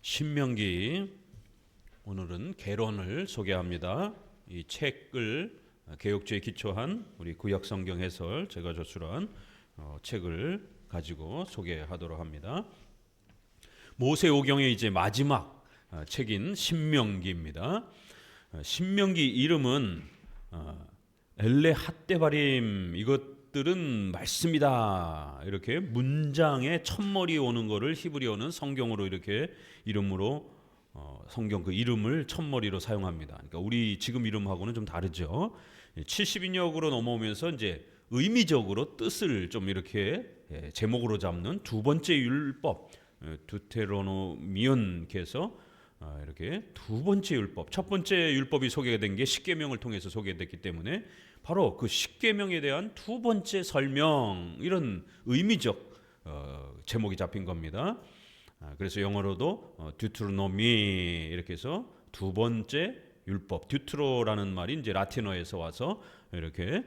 신명기, 오늘은 개론을 소개합니다. 이 책을 개혁주에 기초한 우리 구약 성경 해설 제가 저술한 책을 가지고 소개하도록 합니다. 모세오경의 이제 마지막 책인 신명기입니다. 신명기 이름은 엘레 핫데바림, 이것들은 말씀이다, 이렇게 문장에 첫머리 오는 거를 히브리어는 성경으로 이렇게 이름으로 성경 그 이름을 첫머리로 사용합니다. 그러니까 우리 지금 이름하고는 좀 다르죠. 70인역으로 넘어오면서 이제 의미적으로 뜻을 좀 이렇게 제목으로 잡는 두 번째 율법, 두테로노미온께서 이렇게 두 번째 율법, 첫 번째 율법이 소개가 된 게 십계명을 통해서 소개됐기 때문에 바로 그 십계명에 대한 두 번째 설명, 이런 의미적 제목이 잡힌 겁니다. 그래서 영어로도 듀트로노미 이렇게 해서 두 번째 율법, 듀트로라는 말이 이제 라틴어에서 와서 이렇게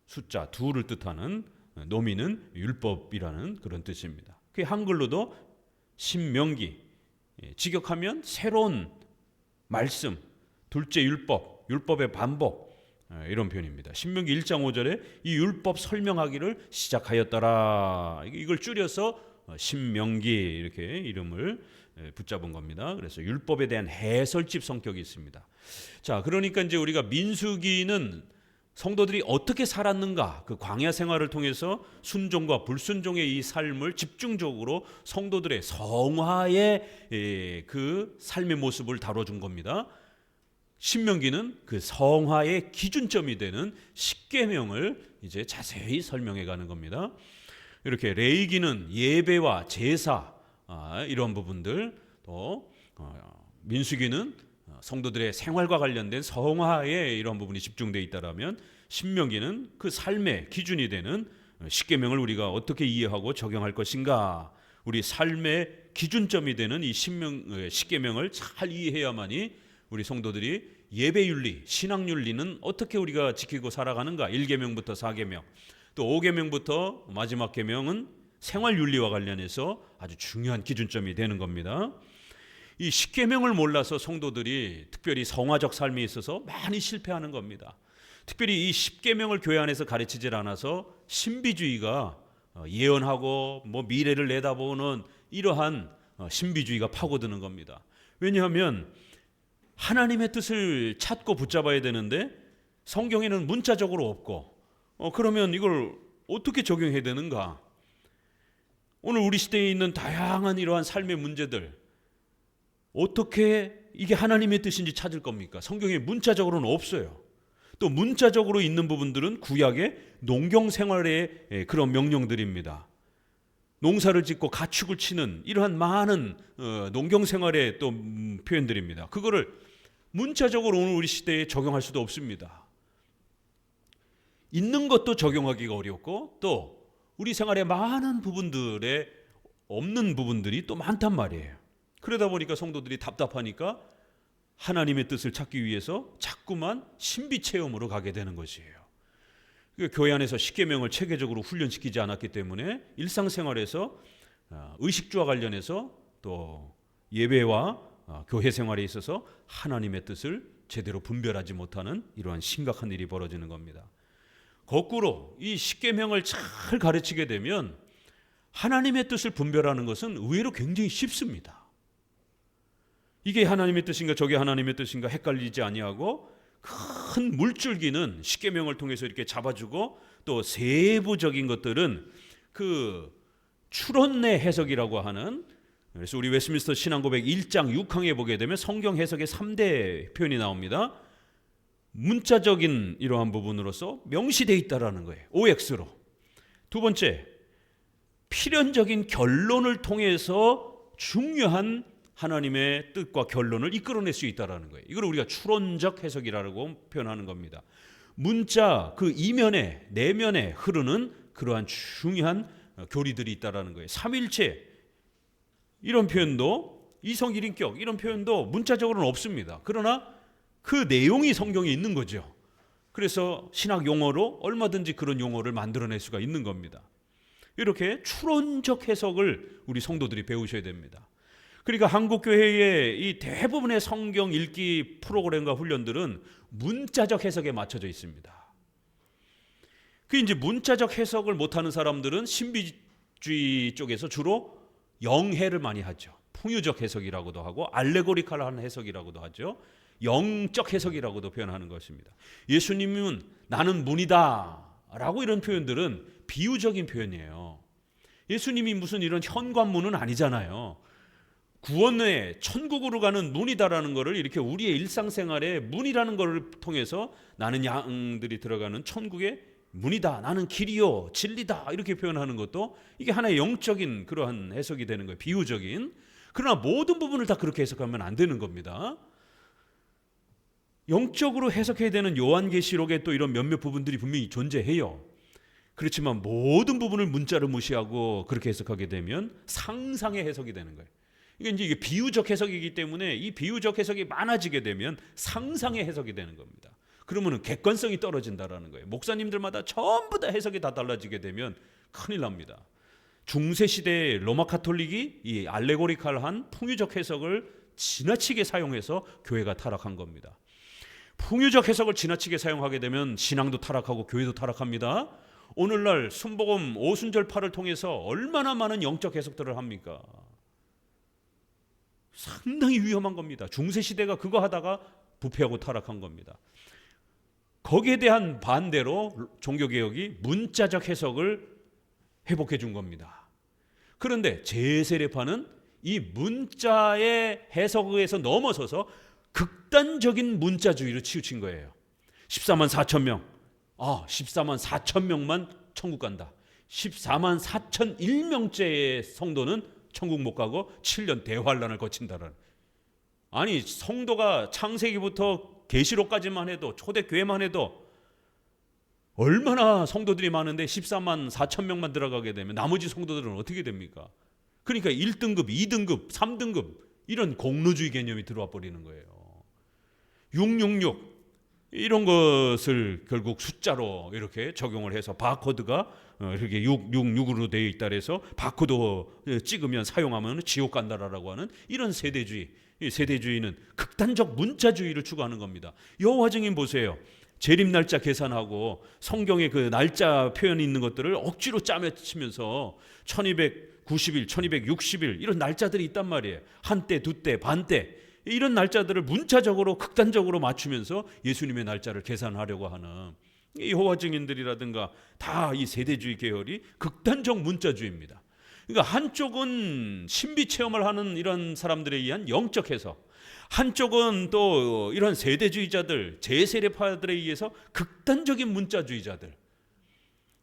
숫자 두를 뜻하는, 노미는 율법이라는 그런 뜻입니다. 그 한글로도 신명기, 직역하면 새로운 말씀, 둘째 율법, 율법의 반복, 이런 표현입니다. 신명기 1장 5절에 이 율법 설명하기를 시작하였더라, 이걸 줄여서 신명기 이렇게 이름을 붙잡은 겁니다. 그래서 율법에 대한 해설집 성격이 있습니다. 자, 그러니까 이제 우리가 민수기는 성도들이 어떻게 살았는가, 그 광야 생활을 통해서 순종과 불순종의 이 삶을 집중적으로 성도들의 성화의 그 삶의 모습을 다뤄준 겁니다. 신명기는 그 성화의 기준점이 되는 십계명을 이제 자세히 설명해 가는 겁니다. 이렇게 레위기는 예배와 제사, 이런 부분들, 또 민수기는 성도들의 생활과 관련된 성화에 이런 부분이 집중되어 있다라면, 신명기는 그 삶의 기준이 되는 십계명을 우리가 어떻게 이해하고 적용할 것인가, 우리 삶의 기준점이 되는 이 십계명을 잘 이해해야만이 우리 성도들이 예배윤리, 신앙윤리는 어떻게 우리가 지키고 살아가는가, 1계명부터 4계명, 또 5계명부터 마지막 계명은 생활윤리와 관련해서 아주 중요한 기준점이 되는 겁니다. 이 십계명을 몰라서 성도들이 특별히 성화적 삶에 있어서 많이 실패하는 겁니다. 특별히 이 십계명을 교회 안에서 가르치질 않아서 신비주의가 예언하고 뭐 미래를 내다보는 이러한 신비주의가 파고드는 겁니다. 왜냐하면 하나님의 뜻을 찾고 붙잡아야 되는데 성경에는 문자적으로 없고, 그러면 이걸 어떻게 적용해야 되는가? 오늘 우리 시대에 있는 다양한 이러한 삶의 문제들, 어떻게 이게 하나님의 뜻인지 찾을 겁니까? 성경에 문자적으로는 없어요. 또 문자적으로 있는 부분들은 구약의 농경 생활의 그런 명령들입니다. 농사를 짓고 가축을 치는 이러한 많은 농경 생활의 또 표현들입니다. 그거를 문자적으로 오늘 우리 시대에 적용할 수도 없습니다. 있는 것도 적용하기가 어렵고, 또 우리 생활의 많은 부분들에 없는 부분들이 또 많단 말이에요. 그러다 보니까 성도들이 답답하니까 하나님의 뜻을 찾기 위해서 자꾸만 신비 체험으로 가게 되는 것이에요. 교회 안에서 십계명을 체계적으로 훈련시키지 않았기 때문에 일상생활에서 의식주와 관련해서 또 예배와 교회 생활에 있어서 하나님의 뜻을 제대로 분별하지 못하는 이러한 심각한 일이 벌어지는 겁니다. 거꾸로 이 십계명을 잘 가르치게 되면 하나님의 뜻을 분별하는 것은 의외로 굉장히 쉽습니다. 이게 하나님의 뜻인가 저게 하나님의 뜻인가 헷갈리지 아니하고, 큰 물줄기는 십계명을 통해서 이렇게 잡아주고, 또 세부적인 것들은 그 추론의 해석이라고 하는, 그래서 우리 웨스민스터 신앙고백 1장 6항에 보게 되면 성경 해석의 3대 표현이 나옵니다. 문자적인 이러한 부분으로서 명시되어 있다라는 거예요. OX로. 두 번째, 필연적인 결론을 통해서 중요한 하나님의 뜻과 결론을 이끌어낼 수 있다라는 거예요. 이걸 우리가 추론적 해석이라고 표현하는 겁니다. 문자 그 이면에 내면에 흐르는 그러한 중요한 교리들이 있다라는 거예요. 삼일체 이런 표현도, 이성일인격 이런 표현도 문자적으로는 없습니다. 그러나 그 내용이 성경에 있는 거죠. 그래서 신학 용어로 얼마든지 그런 용어를 만들어낼 수가 있는 겁니다. 이렇게 추론적 해석을 우리 성도들이 배우셔야 됩니다. 그러니까 한국 교회의 이 대부분의 성경 읽기 프로그램과 훈련들은 문자적 해석에 맞춰져 있습니다. 그 이제 문자적 해석을 못하는 사람들은 신비주의 쪽에서 주로 영해를 많이 하죠. 풍유적 해석이라고도 하고 알레고리칼한 해석이라고도 하죠. 영적 해석이라고도 표현하는 것입니다. 예수님은 나는 문이다 라고 이런 표현들은 비유적인 표현이에요. 예수님이 무슨 이런 현관문은 아니잖아요. 구원의 천국으로 가는 문이다라는 것을 이렇게 우리의 일상생활에 문이라는 것을 통해서 나는 양들이 들어가는 천국의 문이다, 나는 길이요 진리다 이렇게 표현하는 것도 이게 하나의 영적인 그러한 해석이 되는 거예요. 비유적인. 그러나 모든 부분을 다 그렇게 해석하면 안 되는 겁니다. 영적으로 해석해야 되는 요한계시록에 또 이런 몇몇 부분들이 분명히 존재해요. 그렇지만 모든 부분을 문자로 무시하고 그렇게 해석하게 되면 상상의 해석이 되는 거예요. 이게 비유적 해석이기 때문에 이 비유적 해석이 많아지게 되면 상상의 해석이 되는 겁니다. 그러면 객관성이 떨어진다라는 거예요. 목사님들마다 전부 다 해석이 다 달라지게 되면 큰일 납니다. 중세 시대의 로마 카톨릭이 이 알레고리칼한 풍유적 해석을 지나치게 사용해서 교회가 타락한 겁니다. 풍유적 해석을 지나치게 사용하게 되면 신앙도 타락하고 교회도 타락합니다. 오늘날 순복음 오순절파를 통해서 얼마나 많은 영적 해석들을 합니까? 상당히 위험한 겁니다. 중세 시대가 그거 하다가 부패하고 타락한 겁니다. 거기에 대한 반대로 종교개혁이 문자적 해석을 회복해 준 겁니다. 그런데 제세례파는 이 문자의 해석에서 넘어서서 극단적인 문자주의로 치우친 거예요. 14만 4천 명. 14만 4천 명만 천국 간다. 14만 4천 1명째의 성도는 천국 못 가고 7년 대환란을 거친다는. 아니 성도가 창세기부터 계시록까지만 해도 초대교회만 해도 얼마나 성도들이 많은데 14만 4천 명만 들어가게 되면 나머지 성도들은 어떻게 됩니까? 그러니까 1등급, 2등급, 3등급 이런 공로주의 개념이 들어와 버리는 거예요. 666 이런 것을 결국 숫자로 이렇게 적용을 해서 바코드가 이렇게 666으로 되어 있다 해서 바코드 찍으면 사용하면 지옥 간다라고 하는 이런 세대주의. 이 세대주의는 극단적 문자주의를 추구하는 겁니다. 여호와 증인 보세요. 재림 날짜 계산하고 성경에 그 날짜 표현이 있는 것들을 억지로 짜매치면서 1290일, 1260일 이런 날짜들이 있단 말이에요. 한때, 두때, 반때 이런 날짜들을 문자적으로 극단적으로 맞추면서 예수님의 날짜를 계산하려고 하는 여호와 증인들이라든가 다 이 세대주의 계열이 극단적 문자주의입니다. 그러니까 한쪽은 신비 체험을 하는 이런 사람들에 의한 영적 해석, 한쪽은 또 이런 세대주의자들, 제세례파들에 의해서 극단적인 문자주의자들.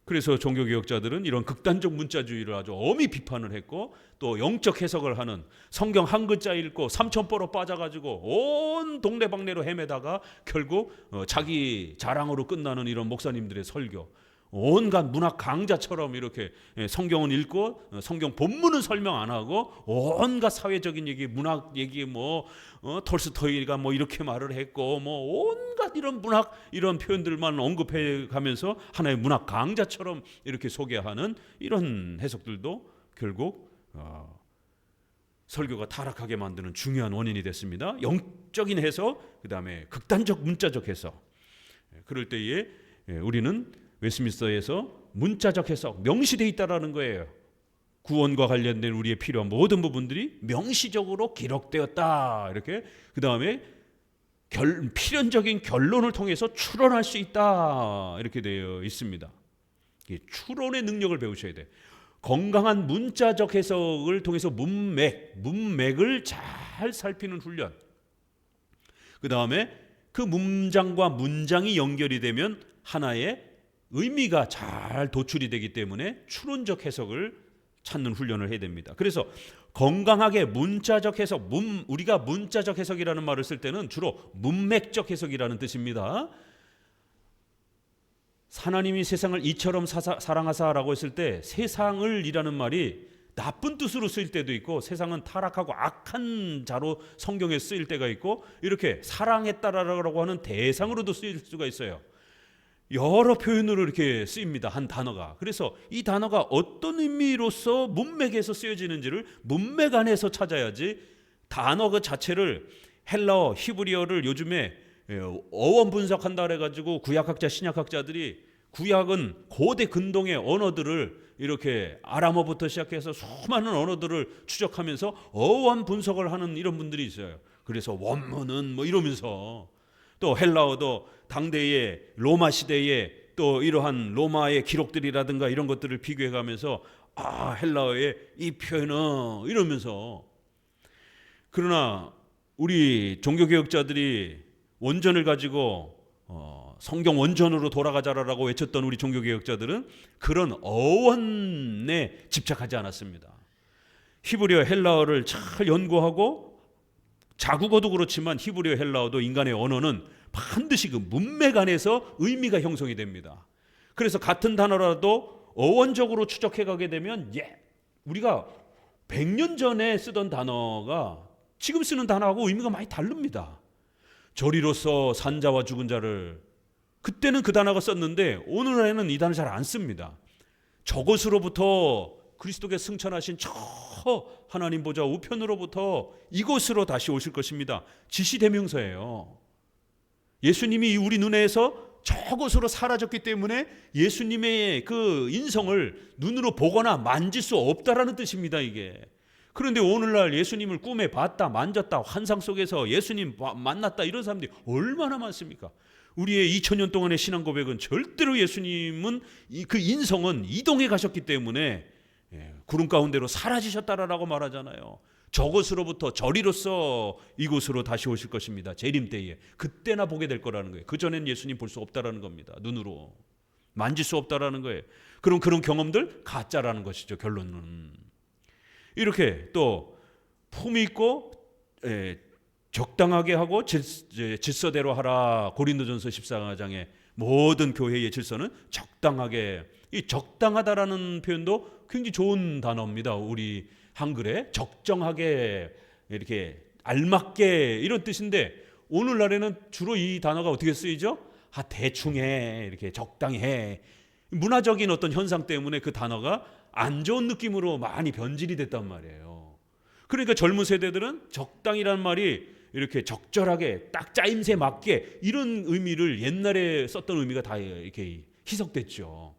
그래서 종교개혁자들은 이런 극단적 문자주의를 아주 엄히 비판을 했고 또 영적 해석을 하는 성경 한 글자 읽고 삼천포로 빠져가지고 온 동네방네로 헤매다가 결국 자기 자랑으로 끝나는 이런 목사님들의 설교, 온갖 문학 강좌처럼 이렇게 성경은 읽고 성경 본문은 설명 안 하고 온갖 사회적인 얘기, 문학 얘기 톨스토이가 이렇게 말을 했고 온갖 이런 문학 이런 표현들만 언급해 가면서 하나의 문학 강좌처럼 이렇게 소개하는 이런 해석들도 결국 설교가 타락하게 만드는 중요한 원인이 됐습니다. 영적인 해석, 그다음에 극단적 문자적 해석. 그럴 때에 우리는 웨스트민스터에서 문자적 해석 명시되어 있다라는 거예요. 구원과 관련된 우리의 필요한 모든 부분들이 명시적으로 기록되었다. 이렇게 그 다음에 필연적인 결론을 통해서 추론할 수 있다. 이렇게 되어 있습니다. 추론의 능력을 배우셔야 돼요. 건강한 문자적 해석을 통해서 문맥을 잘 살피는 훈련. 그 다음에 그 문장과 문장이 연결이 되면 하나의 의미가 잘 도출이 되기 때문에 추론적 해석을 찾는 훈련을 해야 됩니다. 그래서 건강하게 문자적 해석, 우리가 문자적 해석이라는 말을 쓸 때는 주로 문맥적 해석이라는 뜻입니다. 하나님이 세상을 이처럼 사랑하사라고 했을 때 세상을 이라는 말이 나쁜 뜻으로 쓰일 때도 있고 세상은 타락하고 악한 자로 성경에 쓰일 때가 있고 이렇게 사랑했다라고 하는 대상으로도 쓰일 수가 있어요. 여러 표현으로 이렇게 쓰입니다. 한 단어가. 그래서 이 단어가 어떤 의미로서 문맥에서 쓰여지는지를 문맥 안에서 찾아야지 단어 그 자체를 헬라어, 히브리어를 요즘에 어원 분석한다 그래가지고 구약학자, 신약학자들이 구약은 고대 근동의 언어들을 이렇게 아람어부터 시작해서 수많은 언어들을 추적하면서 어원 분석을 하는 이런 분들이 있어요. 그래서 원문은 뭐 이러면서 또 헬라어도 당대의 로마 시대에 또 이러한 로마의 기록들이라든가 이런 것들을 비교해가면서 헬라어의 이 표현은 이러면서. 그러나 우리 종교개혁자들이 원전을 가지고 성경 원전으로 돌아가자라고 외쳤던 우리 종교개혁자들은 그런 어원에 집착하지 않았습니다. 히브리어, 헬라어를 잘 연구하고 자국어도 그렇지만 히브리어, 헬라어도 인간의 언어는 반드시 그 문맥 안에서 의미가 형성이 됩니다. 그래서 같은 단어라도 어원적으로 추적해 가게 되면 우리가 100년 전에 쓰던 단어가 지금 쓰는 단어하고 의미가 많이 다릅니다. 저리로서 산 자와 죽은 자를, 그때는 그 단어가 썼는데 오늘날에는 이 단어 잘 안 씁니다. 저것으로부터 그리스도께 승천하신 저 하나님 보좌 우편으로부터 이곳으로 다시 오실 것입니다. 지시대명사예요. 예수님이 우리 눈에서 저곳으로 사라졌기 때문에 예수님의 그 인성을 눈으로 보거나 만질 수 없다라는 뜻입니다, 이게. 그런데 오늘날 예수님을 꿈에 봤다, 만졌다, 환상 속에서 예수님 만났다 이런 사람들이 얼마나 많습니까? 우리의 2000년 동안의 신앙 고백은 절대로 예수님은 그 인성은 이동해 가셨기 때문에 구름 가운데로 사라지셨다라고 말하잖아요. 저곳으로부터 저리로서 이곳으로 다시 오실 것입니다. 재림 때에 그때나 보게 될 거라는 거예요. 그전엔 예수님 볼 수 없다라는 겁니다. 눈으로 만질 수 없다라는 거예요. 그럼 그런 경험들 가짜라는 것이죠. 결론은 이렇게 또 품위 있고 적당하게 하고 질서대로 하라. 고린도전서 14장의 모든 교회의 질서는 적당하게. 이 적당하다라는 표현도 굉장히 좋은 단어입니다. 우리 한글에 적정하게 이렇게 알맞게 이런 뜻인데 오늘날에는 주로 이 단어가 어떻게 쓰이죠? 대충 해, 이렇게 적당히 해. 문화적인 어떤 현상 때문에 그 단어가 안 좋은 느낌으로 많이 변질이 됐단 말이에요. 그러니까 젊은 세대들은 적당이라는 말이 이렇게 적절하게 딱 짜임새 맞게 이런 의미를 옛날에 썼던 의미가 다 이렇게 희석됐죠.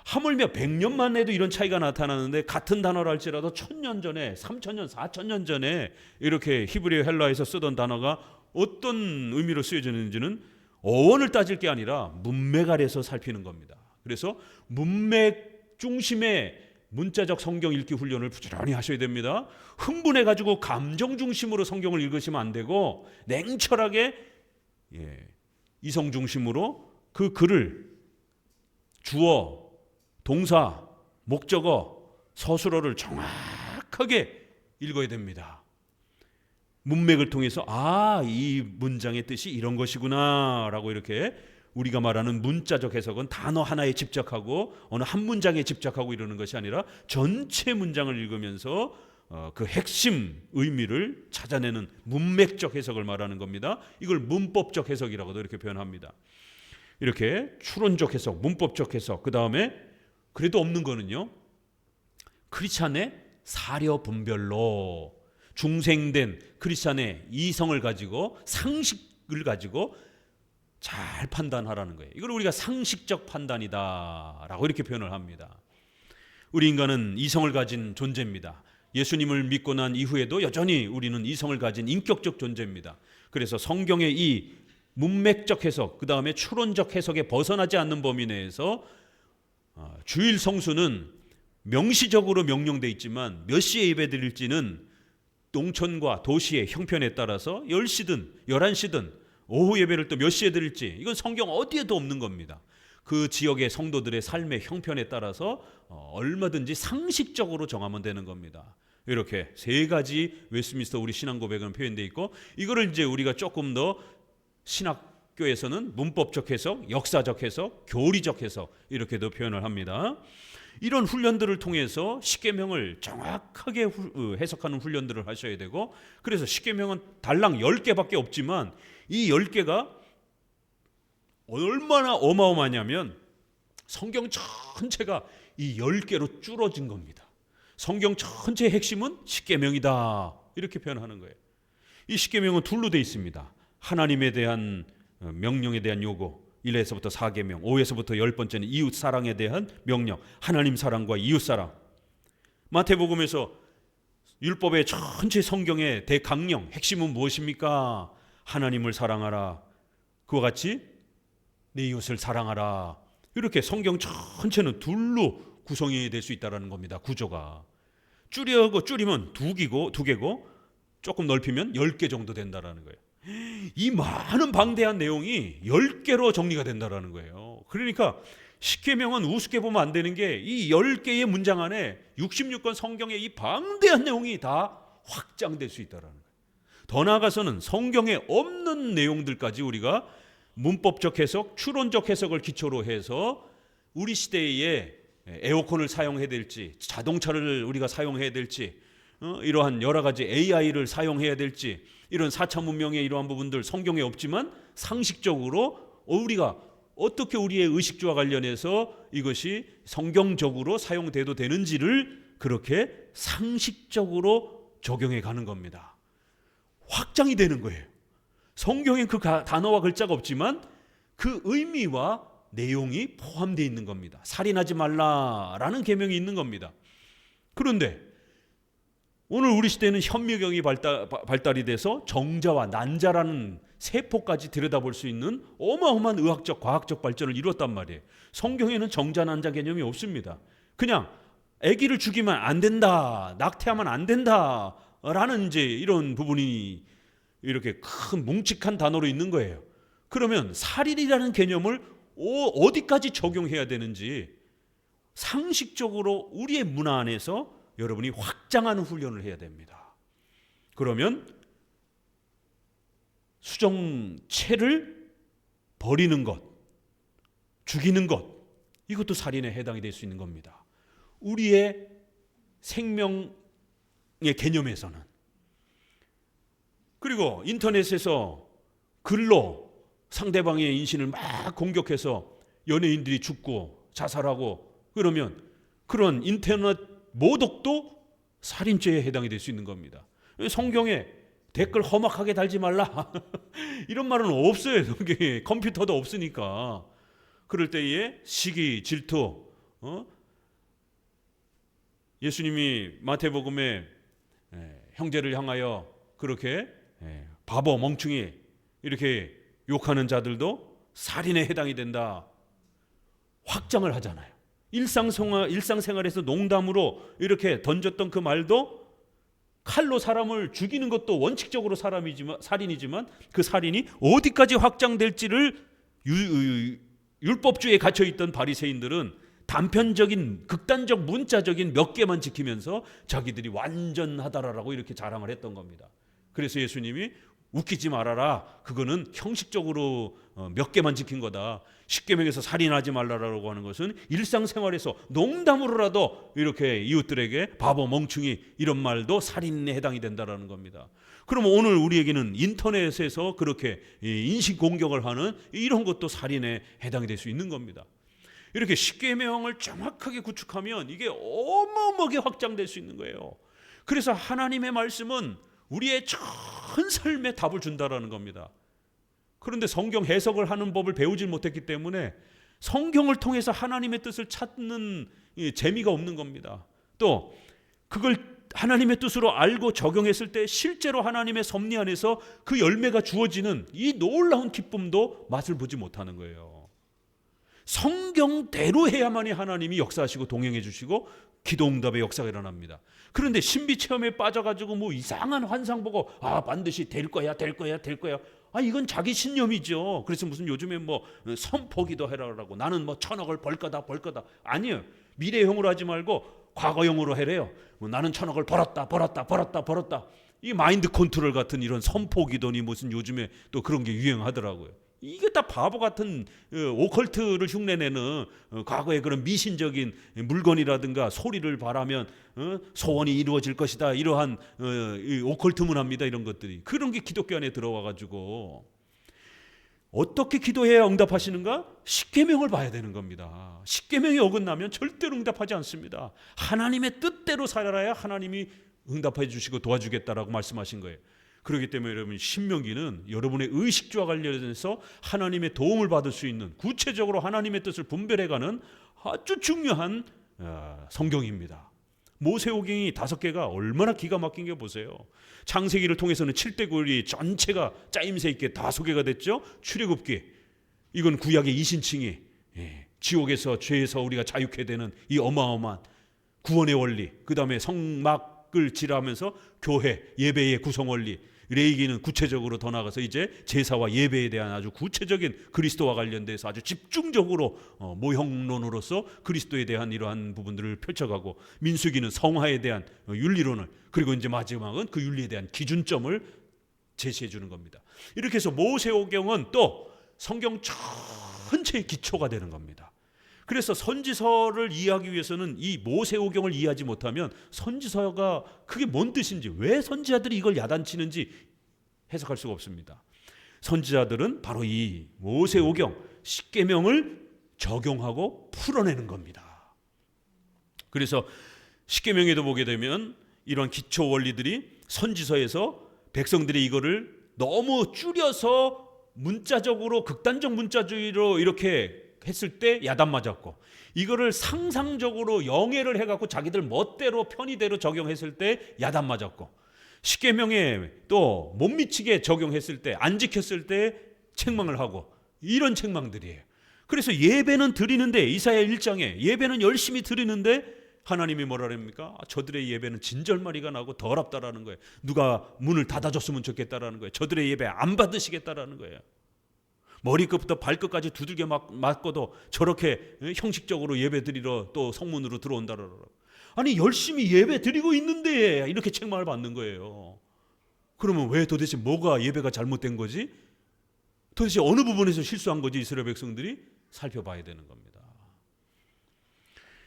하물며 100년만 해도 이런 차이가 나타나는데 같은 단어를 할지라도 1000년 전에 3000년 4000년 전에 이렇게 히브리어 헬라어에서 쓰던 단어가 어떤 의미로 쓰여지는지는 어원을 따질 게 아니라 문맥 아래서 살피는 겁니다. 그래서 문맥 중심의 문자적 성경 읽기 훈련을 부지런히 하셔야 됩니다. 흥분해가지고 감정 중심으로 성경을 읽으시면 안 되고 냉철하게 이성 중심으로 그 글을 주어, 동사, 목적어, 서술어를 정확하게 읽어야 됩니다. 문맥을 통해서 이 문장의 뜻이 이런 것이구나 라고 이렇게 우리가 말하는 문자적 해석은 단어 하나에 집착하고 어느 한 문장에 집착하고 이러는 것이 아니라 전체 문장을 읽으면서 그 핵심 의미를 찾아내는 문맥적 해석을 말하는 겁니다. 이걸 문법적 해석이라고도 이렇게 표현합니다. 이렇게 추론적 해석, 문법적 해석, 그 다음에 그래도 없는 거는요, 크리스찬의 사려 분별로 중생된 크리스찬의 이성을 가지고 상식을 가지고 잘 판단하라는 거예요. 이걸 우리가 상식적 판단이다라고 이렇게 표현을 합니다. 우리 인간은 이성을 가진 존재입니다. 예수님을 믿고 난 이후에도 여전히 우리는 이성을 가진 인격적 존재입니다. 그래서 성경의 이 문맥적 해석, 그 다음에 추론적 해석에 벗어나지 않는 범위 내에서 주일 성수는 명시적으로 명령되어 있지만 몇 시에 예배 드릴지는 농촌과 도시의 형편에 따라서 10시든 11시든 오후 예배를 또 몇 시에 드릴지 이건 성경 어디에도 없는 겁니다. 그 지역의 성도들의 삶의 형편에 따라서 얼마든지 상식적으로 정하면 되는 겁니다. 이렇게 세 가지 웨스트민스터 우리 신앙 고백은 표현되어 있고 이거를 이제 우리가 조금 더 신학교에서는 문법적 해석, 역사적 해석, 교리적 해석 이렇게도 표현을 합니다. 이런 훈련들을 통해서 십계명을 정확하게 해석하는 훈련들을 하셔야 되고 그래서 십계명은 달랑 10개밖에 없지만 이 10개가 얼마나 어마어마하냐면 성경 전체가 이 10개로 줄어진 겁니다. 성경 전체의 핵심은 십계명이다 이렇게 표현하는 거예요. 이 십계명은 둘로 되어 있습니다. 하나님에 대한 명령에 대한 요구 1에서부터 4계명, 5에서부터 10번째는 이웃 사랑에 대한 명령, 하나님 사랑과 이웃 사랑. 마태복음에서 율법의 전체 성경의 대강령, 핵심은 무엇입니까? 하나님을 사랑하라. 그와 같이 내 이웃을 사랑하라. 이렇게 성경 전체는 둘로 구성이 될 수 있다는 겁니다. 구조가. 줄이면 두 개고 조금 넓히면 10개 정도 된다는 거예요. 이 많은 방대한 내용이 10개로 정리가 된다는 거예요. 그러니까 십계명은 우습게 보면 안 되는 게 이 10개의 문장 안에 66권 성경의 이 방대한 내용이 다 확장될 수 있다는 거예요. 더 나아가서는 성경에 없는 내용들까지 우리가 문법적 해석, 추론적 해석을 기초로 해서 우리 시대에 에어컨을 사용해야 될지, 자동차를 우리가 사용해야 될지, 이러한 여러 가지 AI를 사용해야 될지, 이런 4차 문명의 이러한 부분들 성경에 없지만 상식적으로 우리가 어떻게 우리의 의식주와 관련해서 이것이 성경적으로 사용돼도 되는지를 그렇게 상식적으로 적용해 가는 겁니다. 확장이 되는 거예요. 성경에 그 단어와 글자가 없지만 그 의미와 내용이 포함되어 있는 겁니다. 살인하지 말라라는 계명이 있는 겁니다. 그런데 오늘 우리 시대는 현미경이 발달이 돼서 정자와 난자라는 세포까지 들여다볼 수 있는 어마어마한 의학적, 과학적 발전을 이뤘단 말이에요. 성경에는 정자, 난자 개념이 없습니다. 그냥 아기를 죽이면 안 된다, 낙태하면 안 된다라는 이제 이런 부분이 이렇게 큰 뭉직한 단어로 있는 거예요. 그러면 살인이라는 개념을 어디까지 적용해야 되는지 상식적으로 우리의 문화 안에서 여러분이 확장하는 훈련을 해야 됩니다. 그러면 수정체를 버리는 것, 죽이는 것, 이것도 살인에 해당이 될 수 있는 겁니다. 우리의 생명의 개념에서는. 그리고 인터넷에서 글로 상대방의 인신을 막 공격해서 연예인들이 죽고 자살하고 그러면 그런 인터넷 모독도 살인죄에 해당이 될 수 있는 겁니다. 성경에 댓글 험악하게 달지 말라 이런 말은 없어요. 성경에 컴퓨터도 없으니까. 그럴 때에 시기, 질투, 예수님이 마태복음에 형제를 향하여 그렇게 바보, 멍충이 이렇게 욕하는 자들도 살인에 해당이 된다. 확장을 하잖아요. 일상생활에서 농담으로 이렇게 던졌던 그 말도 칼로 사람을 죽이는 것도 원칙적으로 살인이지만 그 살인이 어디까지 확장될지를 율법주의에 갇혀있던 바리새인들은 단편적인 극단적 문자적인 몇 개만 지키면서 자기들이 완전하다라고 이렇게 자랑을 했던 겁니다. 그래서 예수님이 웃기지 말아라. 그거는 형식적으로 몇 개만 지킨 거다. 십계명에서 살인하지 말라라고 하는 것은 일상생활에서 농담으로라도 이렇게 이웃들에게 바보, 멍충이 이런 말도 살인에 해당이 된다라는 겁니다. 그럼 오늘 우리에게는 인터넷에서 그렇게 인식 공격을 하는 이런 것도 살인에 해당이 될 수 있는 겁니다. 이렇게 십계명을 정확하게 구축하면 이게 어마어마하게 확장될 수 있는 거예요. 그래서 하나님의 말씀은 우리의 전 삶에 답을 준다라는 겁니다. 그런데 성경 해석을 하는 법을 배우지 못했기 때문에 성경을 통해서 하나님의 뜻을 찾는 재미가 없는 겁니다. 또 그걸 하나님의 뜻으로 알고 적용했을 때 실제로 하나님의 섭리 안에서 그 열매가 주어지는 이 놀라운 기쁨도 맛을 보지 못하는 거예요. 성경대로 해야만이 하나님이 역사하시고 동행해 주시고 기도응답의 역사가 일어납니다. 그런데 신비체험에 빠져가지고 뭐 이상한 환상 보고 반드시 될 거야. 이건 자기 신념이죠. 그래서 무슨 요즘에 뭐 선포기도 해라라고 나는 뭐 1,000억을 벌 거다. 아니에요. 미래형으로 하지 말고 과거형으로 해래요. 뭐 나는 1,000억을 벌었다. 이 마인드 컨트롤 같은 이런 선포기도니 무슨 요즘에 또 그런 게 유행하더라고요. 이게 다 바보 같은 오컬트를 흉내내는 과거의 그런 미신적인 물건이라든가 소리를 바라면 소원이 이루어질 것이다. 이러한 오컬트 문화입니다. 이런 것들이. 그런 게 기독교 안에 들어와 가지고 어떻게 기도해야 응답하시는가? 십계명을 봐야 되는 겁니다. 십계명이 어긋나면 절대로 응답하지 않습니다. 하나님의 뜻대로 살아야 하나님이 응답해 주시고 도와주겠다라고 말씀하신 거예요. 그렇기 때문에 여러분, 신명기는 여러분의 의식주와 관련해서 하나님의 도움을 받을 수 있는, 구체적으로 하나님의 뜻을 분별해가는 아주 중요한 성경입니다. 모세오경이 5개가 얼마나 기가 막힌 게 보세요. 창세기를 통해서는 7대 구절이 전체가 짜임새 있게 다 소개가 됐죠. 출애굽기, 이건 구약의 이신칭이 지옥에서, 죄에서 우리가 자유케 되는 이 어마어마한 구원의 원리, 그 다음에 성막을 지나면서 교회, 예배의 구성 원리, 레위기는 구체적으로 더 나아가서 이제 제사와 예배에 대한 아주 구체적인 그리스도와 관련돼서 아주 집중적으로 모형론으로서 그리스도에 대한 이러한 부분들을 펼쳐가고, 민수기는 성화에 대한 윤리론을, 그리고 이제 마지막은 그 윤리에 대한 기준점을 제시해 주는 겁니다. 이렇게 해서 모세오경은 또 성경 전체의 기초가 되는 겁니다. 그래서 선지서를 이해하기 위해서는 이 모세오경을 이해하지 못하면 선지서가 그게 뭔 뜻인지, 왜 선지자들이 이걸 야단치는지 해석할 수가 없습니다. 선지자들은 바로 이 모세오경, 십계명을 적용하고 풀어내는 겁니다. 그래서 십계명에도 보게 되면 이런 기초 원리들이 선지서에서 백성들이 이거를 너무 줄여서 문자적으로 극단적 문자주의로 이렇게 했을 때 야단 맞았고, 이거를 상상적으로 영해를 해갖고 자기들 멋대로 편의대로 적용했을 때 야단 맞았고, 십계명에 또 못 미치게 적용했을 때, 안 지켰을 때 책망을 하고, 이런 책망들이에요. 그래서 예배는 드리는데, 이사야 1장에 예배는 열심히 드리는데 하나님이 뭐라 합니까? 저들의 예배는 진절머리가 나고 더럽다라는 거예요. 누가 문을 닫아줬으면 좋겠다라는 거예요. 저들의 예배 안 받으시겠다라는 거예요. 머리끝부터 발끝까지 두들겨 맞고도 저렇게 형식적으로 예배드리러 또 성문으로 들어온다라. 아니, 열심히 예배 드리고 있는데 이렇게 책망을 받는 거예요. 그러면 왜 도대체 뭐가 예배가 잘못된 거지? 도대체 어느 부분에서 실수한 거지? 이스라엘 백성들이 살펴봐야 되는 겁니다.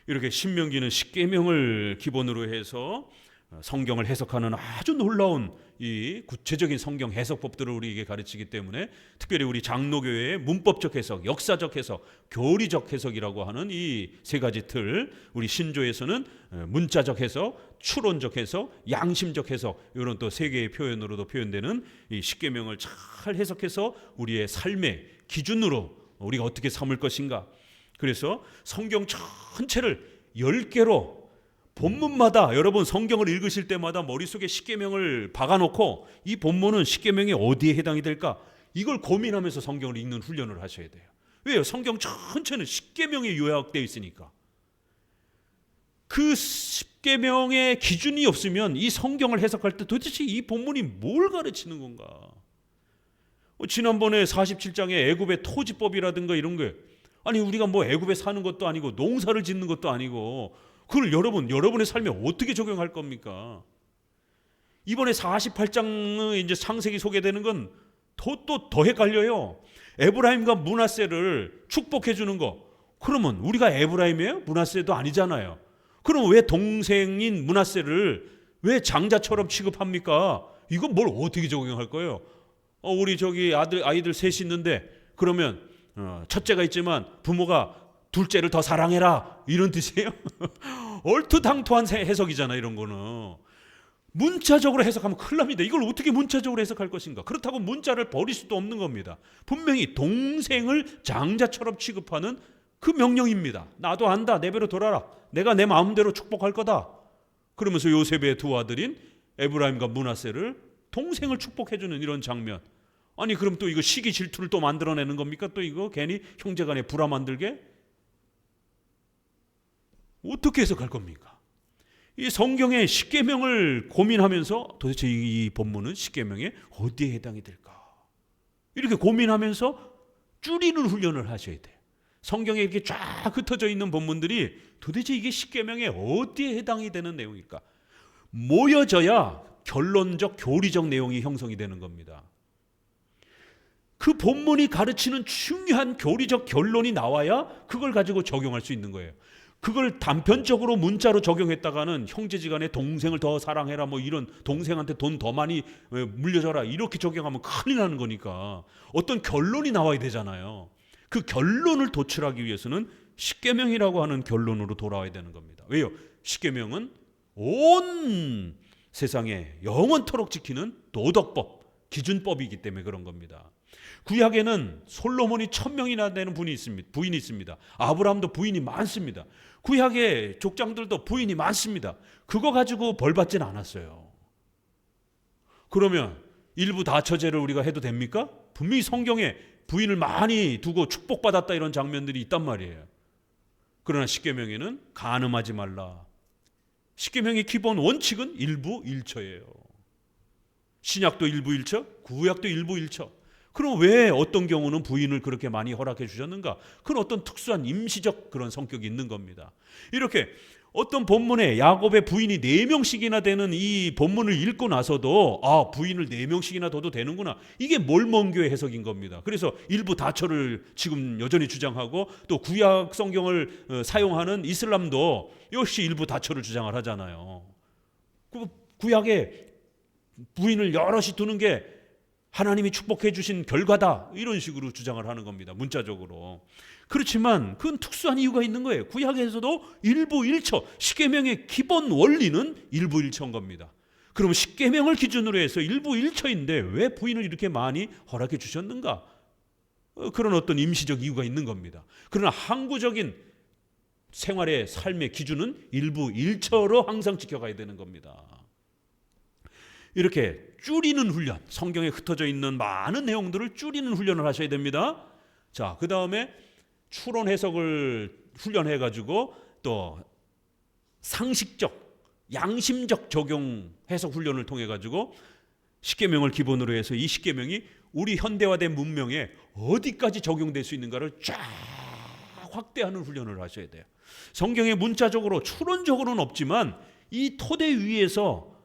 이렇게 신명기는 십계명을 기본으로 해서 성경을 해석하는 아주 놀라운 이 구체적인 성경 해석법들을 우리에게 가르치기 때문에, 특별히 우리 장로교회의 문법적 해석, 역사적 해석, 교리적 해석이라고 하는 이 3가지 틀, 우리 신조에서는 문자적 해석, 추론적 해석, 양심적 해석, 이런 또 3개의 표현으로도 표현되는 이 십계명을 잘 해석해서 우리의 삶의 기준으로 우리가 어떻게 삼을 것인가. 그래서 성경 전체를 10개로 본문마다, 여러분 성경을 읽으실 때마다 머릿속에 십계명을 박아놓고 이 본문은 십계명이 어디에 해당이 될까, 이걸 고민하면서 성경을 읽는 훈련을 하셔야 돼요. 왜요? 성경 전체는 십계명에 요약되어 있으니까. 그 십계명의 기준이 없으면 이 성경을 해석할 때 도대체 이 본문이 뭘 가르치는 건가. 지난번에 47장에 애굽의 토지법이라든가 이런 거, 아니 우리가 뭐 애굽에 사는 것도 아니고 농사를 짓는 것도 아니고 그걸 여러분의 삶에 어떻게 적용할 겁니까? 이번에 48장 이제 창세기 소개되는 건 더 헷갈려요. 에브라임과 므낫세를 축복해 주는 거. 그러면 우리가 에브라임이에요? 므낫세도 아니잖아요. 그럼 왜 동생인 므낫세를 왜 장자처럼 취급합니까? 이건 뭘 어떻게 적용할 거예요? 우리 저기 아이들 셋이 있는데, 그러면 첫째가 있지만 부모가 둘째를 더 사랑해라, 이런 뜻이에요? 얼토당토한 해석이잖아. 이런 거는 문자적으로 해석하면 큰일 납니다. 이걸 어떻게 문자적으로 해석할 것인가. 그렇다고 문자를 버릴 수도 없는 겁니다. 분명히 동생을 장자처럼 취급하는 그 명령입니다. 나도 안다, 내 배로 돌아라, 내가 내 마음대로 축복할 거다. 그러면서 요셉의 2 아들인 에브라임과 므낫세를 동생을 축복해주는 이런 장면. 아니 그럼 또 이거 시기 질투를 또 만들어내는 겁니까? 또 이거 괜히 형제간에 불화 만들게? 어떻게 해석할 겁니까? 이 성경의 십계명을 고민하면서 도대체 이 본문은 십계명에 어디에 해당이 될까? 이렇게 고민하면서 줄이는 훈련을 하셔야 돼요. 성경에 이렇게 쫙 흩어져 있는 본문들이 도대체 이게 십계명에 어디에 해당이 되는 내용일까? 모여져야 결론적 교리적 내용이 형성이 되는 겁니다. 그 본문이 가르치는 중요한 교리적 결론이 나와야 그걸 가지고 적용할 수 있는 거예요. 그걸 단편적으로 문자로 적용했다가는 형제지간에 동생을 더 사랑해라 뭐 이런 동생한테 돈 더 많이 물려줘라 이렇게 적용하면 큰일 나는 거니까 어떤 결론이 나와야 되잖아요. 그 결론을 도출하기 위해서는 십계명이라고 하는 결론으로 돌아와야 되는 겁니다. 왜요? 십계명은 온 세상에 영원토록 지키는 도덕법, 기준법이기 때문에 그런 겁니다. 구약에는 솔로몬이 1000명이나 되는 부인이 있습니다. 아브라함도 부인이 많습니다. 구약의 족장들도 부인이 많습니다. 그거 가지고 벌 받지는 않았어요. 그러면 일부 다처제를 우리가 해도 됩니까? 분명히 성경에 부인을 많이 두고 축복받았다 이런 장면들이 있단 말이에요. 그러나 십계명에는 간음하지 말라. 십계명의 기본 원칙은 일부일처예요. 신약도 일부일처, 구약도 일부일처. 그럼 왜 어떤 경우는 부인을 그렇게 많이 허락해 주셨는가? 그건 어떤 특수한 임시적 그런 성격이 있는 겁니다. 이렇게 어떤 본문에 야곱의 부인이 4명씩이나 되는 이 본문을 읽고 나서도 부인을 4명씩이나 둬도 되는구나. 이게 몰몬교의 해석인 겁니다. 그래서 일부 다처를 지금 여전히 주장하고 또 구약 성경을 사용하는 이슬람도 역시 일부 다처를 주장을 하잖아요. 구약에 부인을 여럿이 두는 게 하나님이 축복해 주신 결과다 이런 식으로 주장을 하는 겁니다. 문자적으로. 그렇지만 그건 특수한 이유가 있는 거예요. 구약에서도 일부일처, 십계명의 기본 원리는 일부일처인 겁니다. 그러면 십계명을 기준으로 해서 일부일처인데 왜 부인을 이렇게 많이 허락해 주셨는가? 그런 어떤 임시적 이유가 있는 겁니다. 그러나 항구적인 생활의 삶의 기준은 일부일처로 항상 지켜가야 되는 겁니다. 이렇게 줄이는 훈련, 성경에 흩어져 있는 많은 내용들을 줄이는 훈련을 하셔야 됩니다. 자, 그 다음에 추론 해석을 훈련해가지고 또 상식적, 양심적 적용 해석 훈련을 통해가지고 십계명을 기본으로 해서 이 십계명이 우리 현대화된 문명에 어디까지 적용될 수 있는가를 쫙 확대하는 훈련을 하셔야 돼요. 성경에 문자적으로 추론적으로는 없지만 이 토대 위에서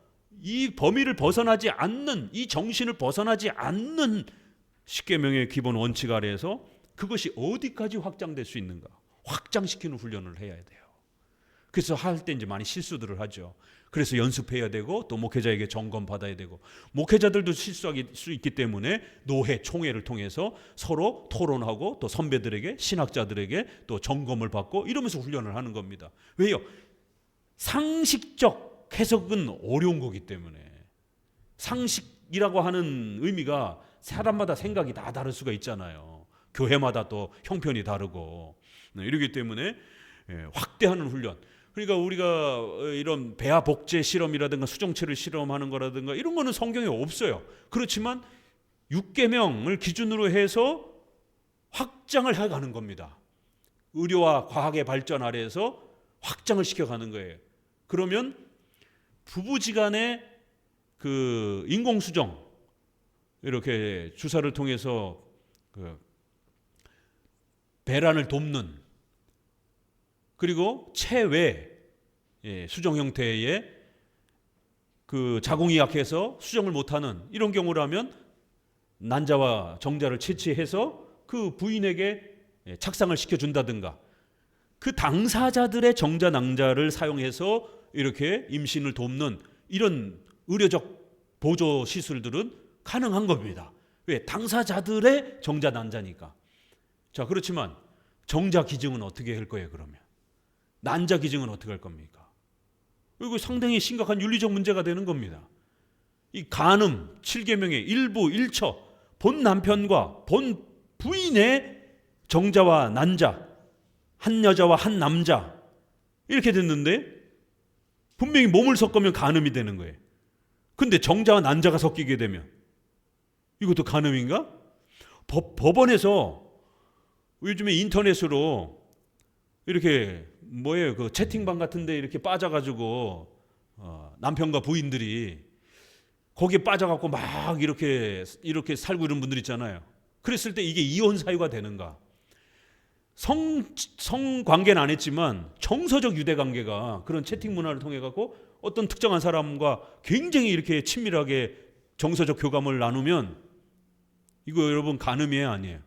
이 범위를 벗어나지 않는, 이 정신을 벗어나지 않는 십계명의 기본 원칙 아래에서 그것이 어디까지 확장될 수 있는가 확장시키는 훈련을 해야 돼요. 그래서 할 때 이제 많이 실수들을 하죠. 그래서 연습해야 되고 또 목회자에게 점검 받아야 되고, 목회자들도 실수할 수 있기 때문에 노회, 총회를 통해서 서로 토론하고 또 선배들에게, 신학자들에게 또 점검을 받고 이러면서 훈련을 하는 겁니다. 왜요? 상식적 해석은 어려운 거기 때문에. 상식이라고 하는 의미가 사람마다 생각이 다 다를 수가 있잖아요. 교회마다 또 형편이 다르고 이러기 때문에 확대하는 훈련. 그러니까 우리가 이런 배아 복제 실험이라든가 수정체를 실험하는 거라든가 이런 거는 성경에 없어요. 그렇지만 6계명을 기준으로 해서 확장을 해가는 겁니다. 의료와 과학의 발전 아래에서 확장을 시켜가는 거예요. 그러면 부부지간에 그 인공수정 이렇게 주사를 통해서 그 배란을 돕는, 그리고 체외 수정 형태의 그 자궁이 약해서 수정을 못하는 이런 경우라면 난자와 정자를 채취해서 그 부인에게 착상을 시켜준다든가, 그 당사자들의 정자 낭자를 사용해서 이렇게 임신을 돕는 이런 의료적 보조 시술들은 가능한 겁니다. 왜? 당사자들의 정자 난자니까. 자, 그렇지만 정자 기증은 어떻게 할 거예요? 그러면 난자 기증은 어떻게 할 겁니까? 이거 상당히 심각한 윤리적 문제가 되는 겁니다. 이 간음 7계명의 일부 일처, 본 남편과 본 부인의 정자와 난자, 한 여자와 한 남자 이렇게 됐는데 분명히 몸을 섞으면 간음이 되는 거예요. 근데 정자와 난자가 섞이게 되면 이것도 간음인가? 법원에서 요즘에 인터넷으로 이렇게 뭐예요? 그 채팅방 같은데 이렇게 빠져가지고 남편과 부인들이 거기에 빠져갖고 막 이렇게 살고 이런 분들 있잖아요. 그랬을 때 이게 이혼 사유가 되는가? 성관계는 안 했지만 정서적 유대관계가 그런 채팅 문화를 통해 갖고 어떤 특정한 사람과 굉장히 이렇게 친밀하게 정서적 교감을 나누면 이거 여러분 간음이에요, 아니에요?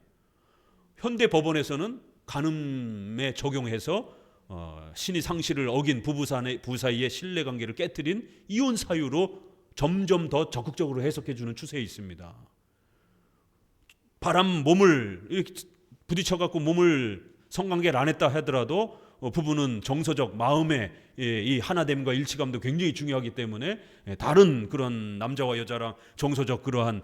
현대 법원에서는 간음에 적용해서 신의 상식을 어긴 부부 사이의 신뢰관계를 깨뜨린 이혼 사유로 점점 더 적극적으로 해석해주는 추세에 있습니다. 몸을 이렇게 부딪혀갖고 몸을 성관계를 안 했다 하더라도 부부는 정서적 마음의 이 하나됨과 일치감도 굉장히 중요하기 때문에 다른 그런 남자와 여자랑 정서적 그러한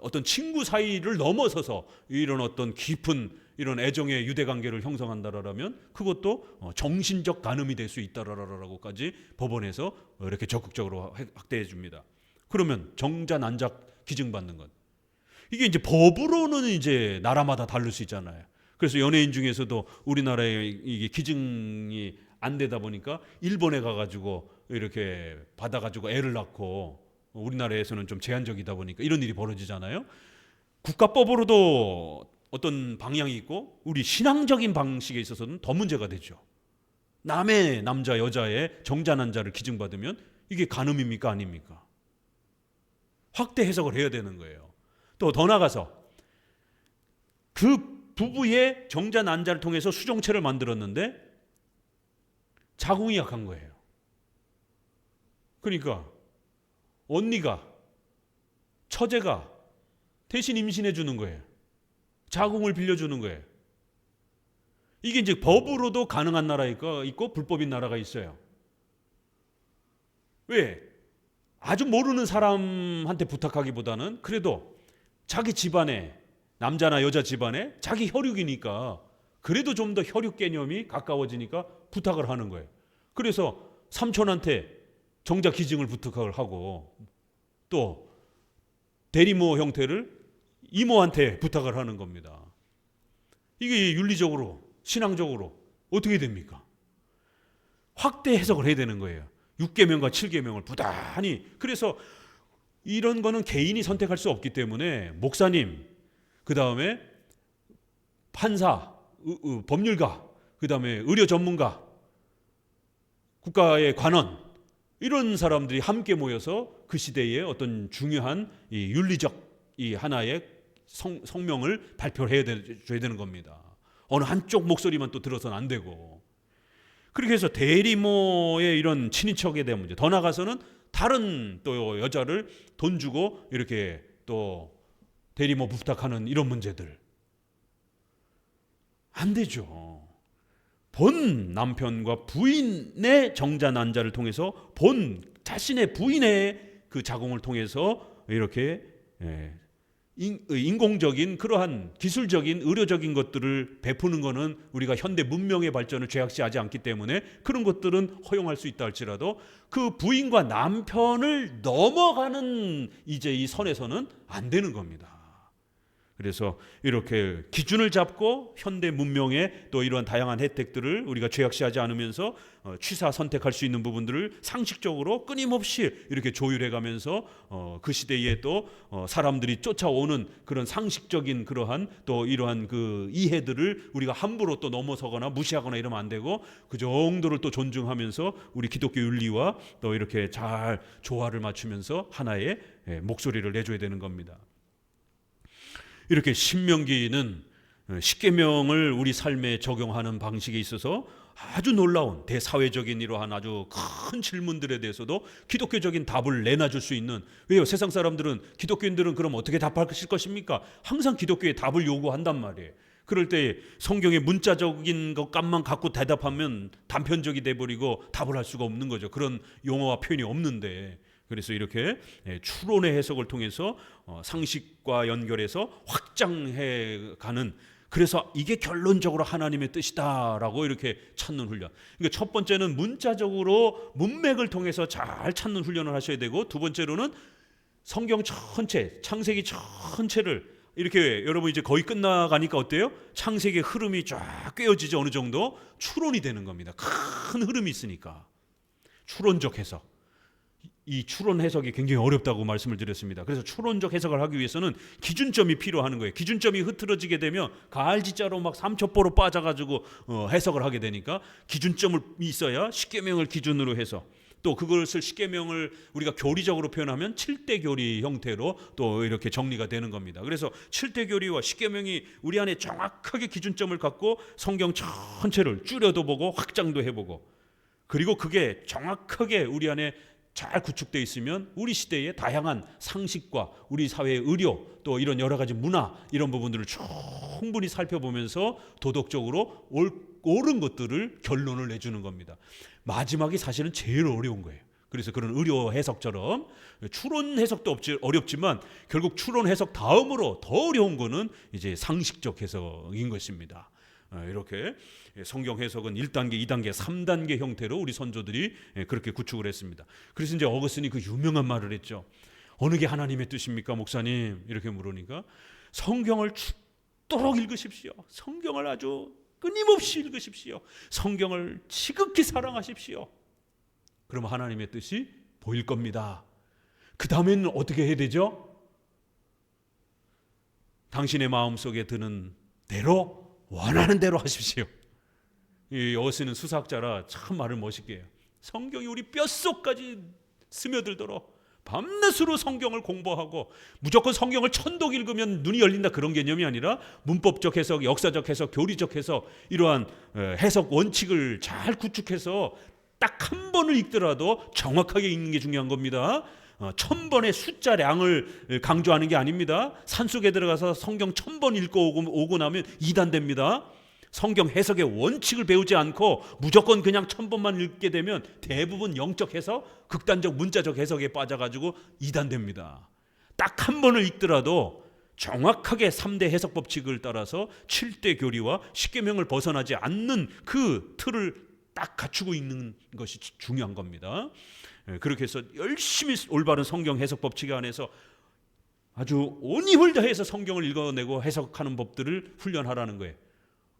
어떤 친구 사이를 넘어서서 이런 어떤 깊은 이런 애정의 유대관계를 형성한다라면 그것도 정신적 간음이 될 수 있다라고까지 법원에서 이렇게 적극적으로 확대해 줍니다. 그러면 정자 난자 기증받는 것, 이게 이제 법으로는 이제 나라마다 다를 수 있잖아요. 그래서 연예인 중에서도 우리나라에 이게 기증이 안 되다 보니까 일본에 가가지고 이렇게 받아가지고 애를 낳고, 우리나라에서는 좀 제한적이다 보니까 이런 일이 벌어지잖아요. 국가법으로도 어떤 방향이 있고 우리 신앙적인 방식에 있어서는 더 문제가 되죠. 남의 남자 여자의 정자 난자를 기증받으면 이게 간음입니까 아닙니까? 확대 해석을 해야 되는 거예요. 또 더 나가서 그 부부의 정자 난자를 통해서 수정체를 만들었는데 자궁이 약한 거예요. 그러니까 언니가, 처제가 대신 임신해 주는 거예요. 자궁을 빌려주는 거예요. 이게 이제 법으로도 가능한 나라가 있고 불법인 나라가 있어요. 왜? 아주 모르는 사람한테 부탁하기보다는 그래도 자기 집안에, 남자나 여자 집안에 자기 혈육이니까 그래도 좀 더 혈육 개념이 가까워지니까 부탁을 하는 거예요. 그래서 삼촌한테 정자 기증을 부탁을 하고 또 대리모 형태를 이모한테 부탁을 하는 겁니다. 이게 윤리적으로, 신앙적으로 어떻게 됩니까? 확대 해석을 해야 되는 거예요. 6계명과 7계명을 부단히. 그래서 이런 거는 개인이 선택할 수 없기 때문에 목사님, 그 다음에 판사, 법률가, 그 다음에 의료 전문가, 국가의 관원, 이런 사람들이 함께 모여서 그 시대의 어떤 중요한 이 윤리적 이 하나의 성명을 발표를 해줘야 되는 겁니다. 어느 한쪽 목소리만 또 들어서는 안 되고. 그렇게 해서 대리모의 이런 친인척에 대한 문제, 더 나가서는 다른 또 여자를 돈 주고 이렇게 또 대리모 부탁하는 이런 문제들 안 되죠. 본 남편과 부인의 정자 난자를 통해서 본 자신의 부인의 그 자궁을 통해서 이렇게 인공적인 그러한 기술적인 의료적인 것들을 베푸는 것은 우리가 현대 문명의 발전을 죄악시하지 않기 때문에 그런 것들은 허용할 수 있다 할지라도 그 부인과 남편을 넘어가는 이제 이 선에서는 안 되는 겁니다. 그래서 이렇게 기준을 잡고 현대 문명의 또 이러한 다양한 혜택들을 우리가 죄악시하지 않으면서 취사 선택할 수 있는 부분들을 상식적으로 끊임없이 이렇게 조율해가면서 그 시대에 또 사람들이 쫓아오는 그런 상식적인 그러한 또 이러한 그 이해들을 우리가 함부로 또 넘어서거나 무시하거나 이러면 안 되고 그 정도를 또 존중하면서 우리 기독교 윤리와 또 이렇게 잘 조화를 맞추면서 하나의 목소리를 내줘야 되는 겁니다. 이렇게 신명기는 십계명을 우리 삶에 적용하는 방식에 있어서 아주 놀라운 대사회적인 이러한 아주 큰 질문들에 대해서도 기독교적인 답을 내놔줄 수 있는, 왜요? 세상 사람들은, 기독교인들은 그럼 어떻게 답하실 것입니까? 항상 기독교의 답을 요구한단 말이에요. 그럴 때 성경의 문자적인 것만 갖고 대답하면 단편적이 돼버리고 답을 할 수가 없는 거죠. 그런 용어와 표현이 없는데, 그래서 이렇게 추론의 해석을 통해서 상식과 연결해서 확장해 가는, 그래서 이게 결론적으로 하나님의 뜻이다라고 이렇게 찾는 훈련. 그러니까 첫 번째는 문자적으로 문맥을 통해서 잘 찾는 훈련을 하셔야 되고, 두 번째로는 성경 전체, 창세기 전체를 이렇게, 여러분 이제 거의 끝나가니까 어때요? 창세기의 흐름이 쫙 꿰어지죠. 어느 정도 추론이 되는 겁니다. 큰 흐름이 있으니까. 추론적 해석. 이 추론 해석이 굉장히 어렵다고 말씀을 드렸습니다. 그래서 추론적 해석을 하기 위해서는 기준점이 필요한 거예요. 기준점이 흐트러지게 되면 가을지자로 막 삼초포로 빠져가지고 해석을 하게 되니까 기준점이 있어야 십계명을 기준으로 해서 또 그것을 십계명을 우리가 교리적으로 표현하면 7대 교리 형태로 또 이렇게 정리가 되는 겁니다. 그래서 7대 교리와 십계명이 우리 안에 정확하게 기준점을 갖고 성경 전체를 줄여도 보고 확장도 해보고, 그리고 그게 정확하게 우리 안에 잘 구축되어 있으면 우리 시대의 다양한 상식과 우리 사회의 의료, 또 이런 여러 가지 문화, 이런 부분들을 충분히 살펴보면서 도덕적으로 옳은 것들을 결론을 내주는 겁니다. 마지막이 사실은 제일 어려운 거예요. 그래서 그런 의료 해석처럼 추론 해석도 어렵지만 결국 추론 해석 다음으로 더 어려운 거는 이제 상식적 해석인 것입니다. 이렇게 성경 해석은 1단계, 2단계, 3단계 형태로 우리 선조들이 그렇게 구축을 했습니다. 그래서 이제 어거스틴이 그 유명한 말을 했죠. 어느 게 하나님의 뜻입니까, 목사님? 이렇게 물으니까 성경을 죽도록 읽으십시오. 성경을 아주 끊임없이 읽으십시오. 성경을 지극히 사랑하십시오. 그러면 하나님의 뜻이 보일 겁니다. 그 다음에는 어떻게 해야 되죠? 당신의 마음속에 드는 대로, 원하는 대로 하십시오. 이 어거스틴은 수사학자라 참 말을 멋있게 해요. 성경이 우리 뼛속까지 스며들도록 밤낮으로 성경을 공부하고, 무조건 성경을 천독 읽으면 눈이 열린다 그런 개념이 아니라 문법적 해석, 역사적 해석, 교리적 해석, 이러한 해석 원칙을 잘 구축해서 딱 한 번을 읽더라도 정확하게 읽는 게 중요한 겁니다. 1000번의 숫자량을 강조하는 게 아닙니다. 산속에 들어가서 성경 1000번 읽고 오고 나면 이단됩니다. 성경 해석의 원칙을 배우지 않고 무조건 그냥 1000번만 읽게 되면 대부분 영적 해석, 극단적 문자적 해석에 빠져가지고 이단됩니다. 딱 한 번을 읽더라도 정확하게 3대 해석 법칙을 따라서 7대 교리와 십계명을 벗어나지 않는 그 틀을 딱 갖추고 있는 것이 중요한 겁니다. 그렇게 해서 열심히 올바른 성경 해석 법칙 안에서 아주 온 힘을 다해서 성경을 읽어내고 해석하는 법들을 훈련하라는 거예요.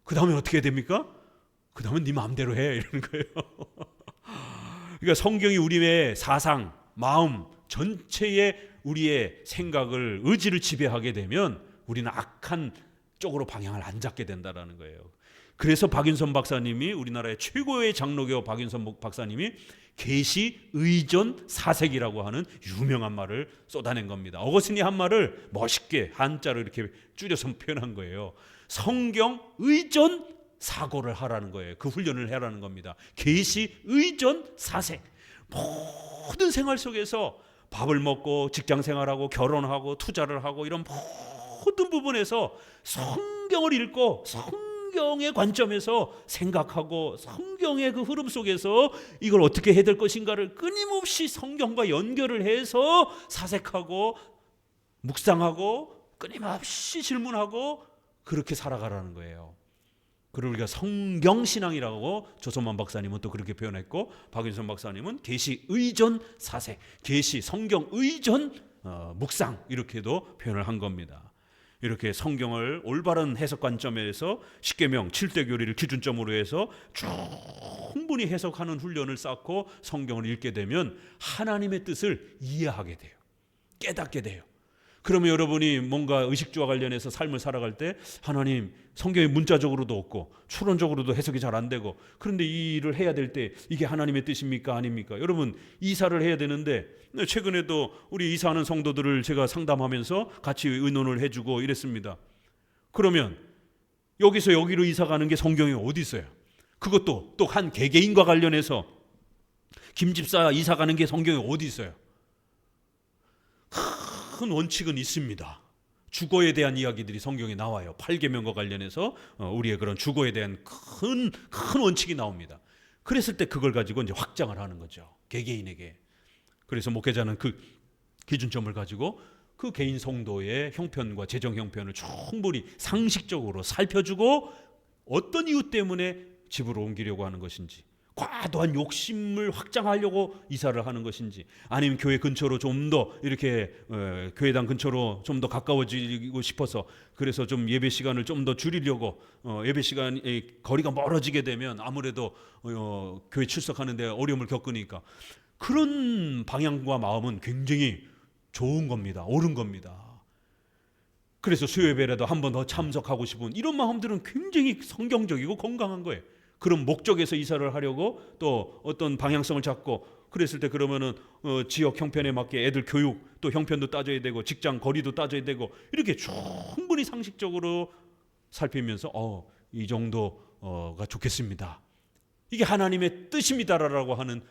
그 다음에 어떻게 됩니까? 그 다음에 네 마음대로 해, 이러는 거예요. 그러니까 성경이 우리의 사상, 마음 전체의 우리의 생각을, 의지를 지배하게 되면 우리는 악한 쪽으로 방향을 안 잡게 된다는 거예요. 그래서 박윤선 박사님이, 우리나라의 최고의 장로교 박윤선 박사님이 계시 의전 사색이라고 하는 유명한 말을 쏟아낸 겁니다. 어거스틴이 한 말을 멋있게 한자로 이렇게 줄여서 표현한 거예요. 성경 의전 사고를 하라는 거예요. 그 훈련을 해라는 겁니다. 계시 의전 사색. 모든 생활 속에서 밥을 먹고 직장 생활하고 결혼하고 투자를 하고 이런 모든 부분에서 성경을 읽고 성경의 관점에서 생각하고 성경의 그 흐름 속에서 이걸 어떻게 해야 될 것인가를 끊임없이 성경과 연결을 해서 사색하고 묵상하고 끊임없이 질문하고 그렇게 살아가라는 거예요. 그리고 우리가 성경신앙이라고 조선만 박사님은 또 그렇게 표현했고, 박윤선 박사님은 계시 의전 사색, 계시 성경 의전 묵상, 이렇게도 표현을 한 겁니다. 이렇게 성경을 올바른 해석 관점에서 십계명 7대 교리를 기준점으로 해서 충분히 해석하는 훈련을 쌓고 성경을 읽게 되면 하나님의 뜻을 이해하게 돼요. 깨닫게 돼요. 그러면 여러분이 뭔가 의식주와 관련해서 삶을 살아갈 때 하나님, 성경이 문자적으로도 없고 추론적으로도 해석이 잘 안 되고, 그런데 이 일을 해야 될 때 이게 하나님의 뜻입니까 아닙니까? 여러분, 이사를 해야 되는데 최근에도 우리 이사하는 성도들을 제가 상담하면서 같이 의논을 해주고 이랬습니다. 그러면 여기서 여기로 이사 가는 게 성경에 어디 있어요? 그것도 또 한 개개인과 관련해서 김집사 이사 가는 게 성경에 어디 있어요? 큰 원칙은 있습니다. 주거에 대한 이야기들이 성경에 나와요. 8계명과 관련해서 우리의 그런 주거에 대한 큰 원칙이 나옵니다. 그랬을 때 그걸 가지고 이제 확장을 하는 거죠. 개개인에게. 그래서 목회자는 그 기준점을 가지고 그 개인 성도의 형편과 재정 형편을 충분히 상식적으로 살펴주고, 어떤 이유 때문에 집으로 옮기려고 하는 것인지, 과도한 욕심을 확장하려고 이사를 하는 것인지, 아니면 교회 근처로 좀 더 이렇게 교회당 근처로 좀 더 가까워지고 싶어서 그래서 좀 예배 시간을 좀 더 줄이려고, 예배 시간이 거리가 멀어지게 되면 아무래도 교회 출석하는 데 어려움을 겪으니까, 그런 방향과 마음은 굉장히 좋은 겁니다. 옳은 겁니다. 그래서 수요예배라도 한 번 더 참석하고 싶은 이런 마음들은 굉장히 성경적이고 건강한 거예요. 그런 목적에서 이사를 하려고 또 어떤 방향성을 잡고 그랬을 때 그러면은 지역 형편에 맞게 애들 교육 또 형편도 따져야 되고 직장 거리도 따져야 되고 이렇게 충분히 상식적으로 살피면서 이 정도가 좋겠습니다. 이게 하나님의 뜻입니다라고 하는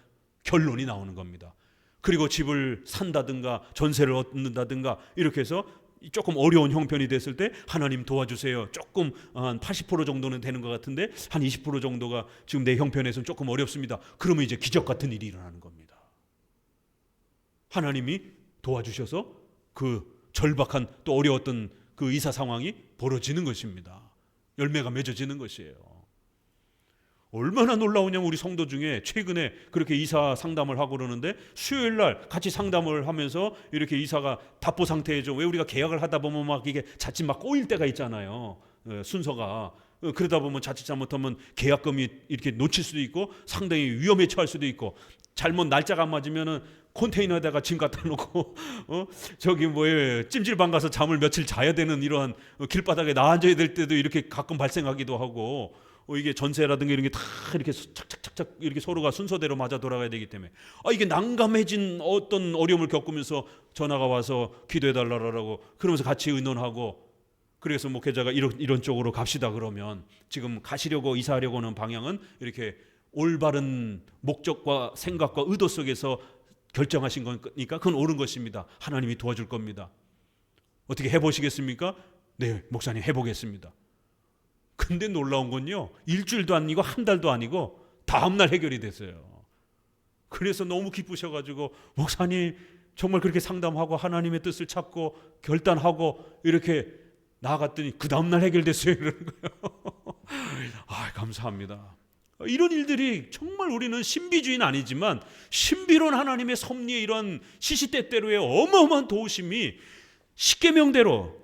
결론이 나오는 겁니다. 그리고 집을 산다든가 전세를 얻는다든가 이렇게 해서 조금 어려운 형편이 됐을 때 하나님 도와주세요. 조금 한 80% 정도는 되는 것 같은데 한 20% 정도가 지금 내 형편에서는 조금 어렵습니다. 그러면 이제 기적 같은 일이 일어나는 겁니다. 하나님이 도와주셔서 그 절박한 또 어려웠던 그 이사 상황이 벌어지는 것입니다. 열매가 맺어지는 것이에요. 얼마나 놀라우냐면 우리 성도 중에 최근에 그렇게 이사 상담을 하고 그러는데 수요일 날 같이 상담을 하면서 이렇게 이사가 답보 상태죠. 왜 우리가 계약을 하다 보면 막 이게 자칫 막 꼬일 때가 있잖아요. 순서가. 그러다 보면 자칫 잘못하면 계약금이 이렇게 놓칠 수도 있고 상당히 위험에 처할 수도 있고 잘못 날짜가 안 맞으면은 컨테이너에다가 짐 갖다 놓고 저기 뭐에 찜질방 가서 잠을 며칠 자야 되는 이러한 길바닥에 나앉아야 될 때도 이렇게 가끔 발생하기도 하고 이게 전세라든가 이런 게 다 이렇게 착착착착 이렇게 서로가 순서대로 맞아 돌아가야 되기 때문에 이게 난감해진 어떤 어려움을 겪으면서 전화가 와서 기도해 달라고 그러면서 같이 의논하고 그래서 목회자가 이런 쪽으로 갑시다 그러면 지금 가시려고 이사하려고 하는 방향은 이렇게 올바른 목적과 생각과 의도 속에서 결정하신 거니까 그건 옳은 것입니다. 하나님이 도와줄 겁니다. 어떻게 해보시겠습니까? 네, 목사님 해보겠습니다. 근데 놀라운 건요, 일주일도 아니고 한 달도 아니고 다음날 해결이 됐어요. 그래서 너무 기쁘셔가지고 목사님 정말 그렇게 상담하고 하나님의 뜻을 찾고 결단하고 이렇게 나아갔더니 그 다음날 해결됐어요. 이러는 거예요. 감사합니다. 이런 일들이 정말 우리는 신비주의는 아니지만 신비로운 하나님의 섭리의 이런 시시때때로의 어마어마한 도우심이 십계명대로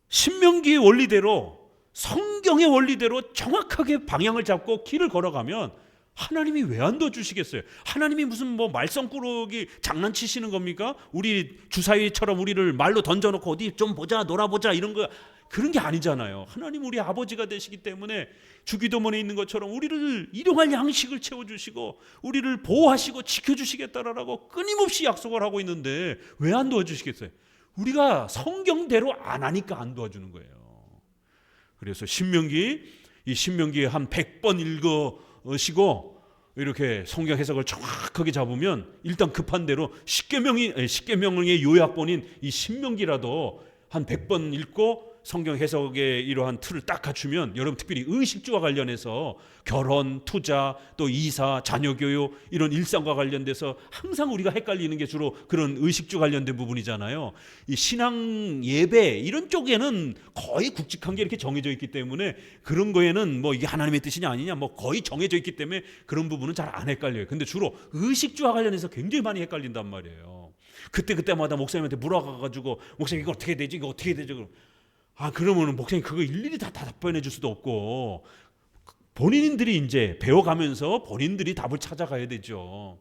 신명기의 원리대로 성경의 원리대로 정확하게 방향을 잡고 길을 걸어가면 하나님이 왜 안 도와주시겠어요? 하나님이 무슨 뭐 말썽꾸러기 장난치시는 겁니까? 우리 주사위처럼 우리를 말로 던져놓고 어디 좀 보자 놀아보자 이런 거 그런 게 아니잖아요. 하나님 우리 아버지가 되시기 때문에 주기도문에 있는 것처럼 우리를 일용할 양식을 채워주시고 우리를 보호하시고 지켜주시겠다라고 끊임없이 약속을 하고 있는데 왜 안 도와주시겠어요? 우리가 성경대로 안 하니까 안 도와주는 거예요. 그래서 이 신명기 한 100번 읽으시고 이렇게 성경 해석을 정확하게 잡으면 일단 급한 대로 십계명의 요약본인 이 신명기라도 한 100번 읽고 성경 해석의 이러한 틀을 딱 갖추면 여러분 특별히 의식주와 관련해서 결혼, 투자, 또 이사, 자녀 교육 이런 일상과 관련돼서 항상 우리가 헷갈리는 게 주로 그런 의식주 관련된 부분이잖아요. 이 신앙 예배 이런 쪽에는 거의 굵직한 게 이렇게 정해져 있기 때문에 그런 거에는 뭐 이게 하나님의 뜻이냐 아니냐 뭐 거의 정해져 있기 때문에 그런 부분은 잘 안 헷갈려요. 근데 주로 의식주와 관련해서 굉장히 많이 헷갈린단 말이에요. 그때마다 목사님한테 물어가가지고 목사님 이거 어떻게 되지? 이거 어떻게 되죠? 그러면은 목사님 그거 일일이 다 답변해 줄 수도 없고 본인들이 이제 배워가면서 본인들이 답을 찾아가야 되죠.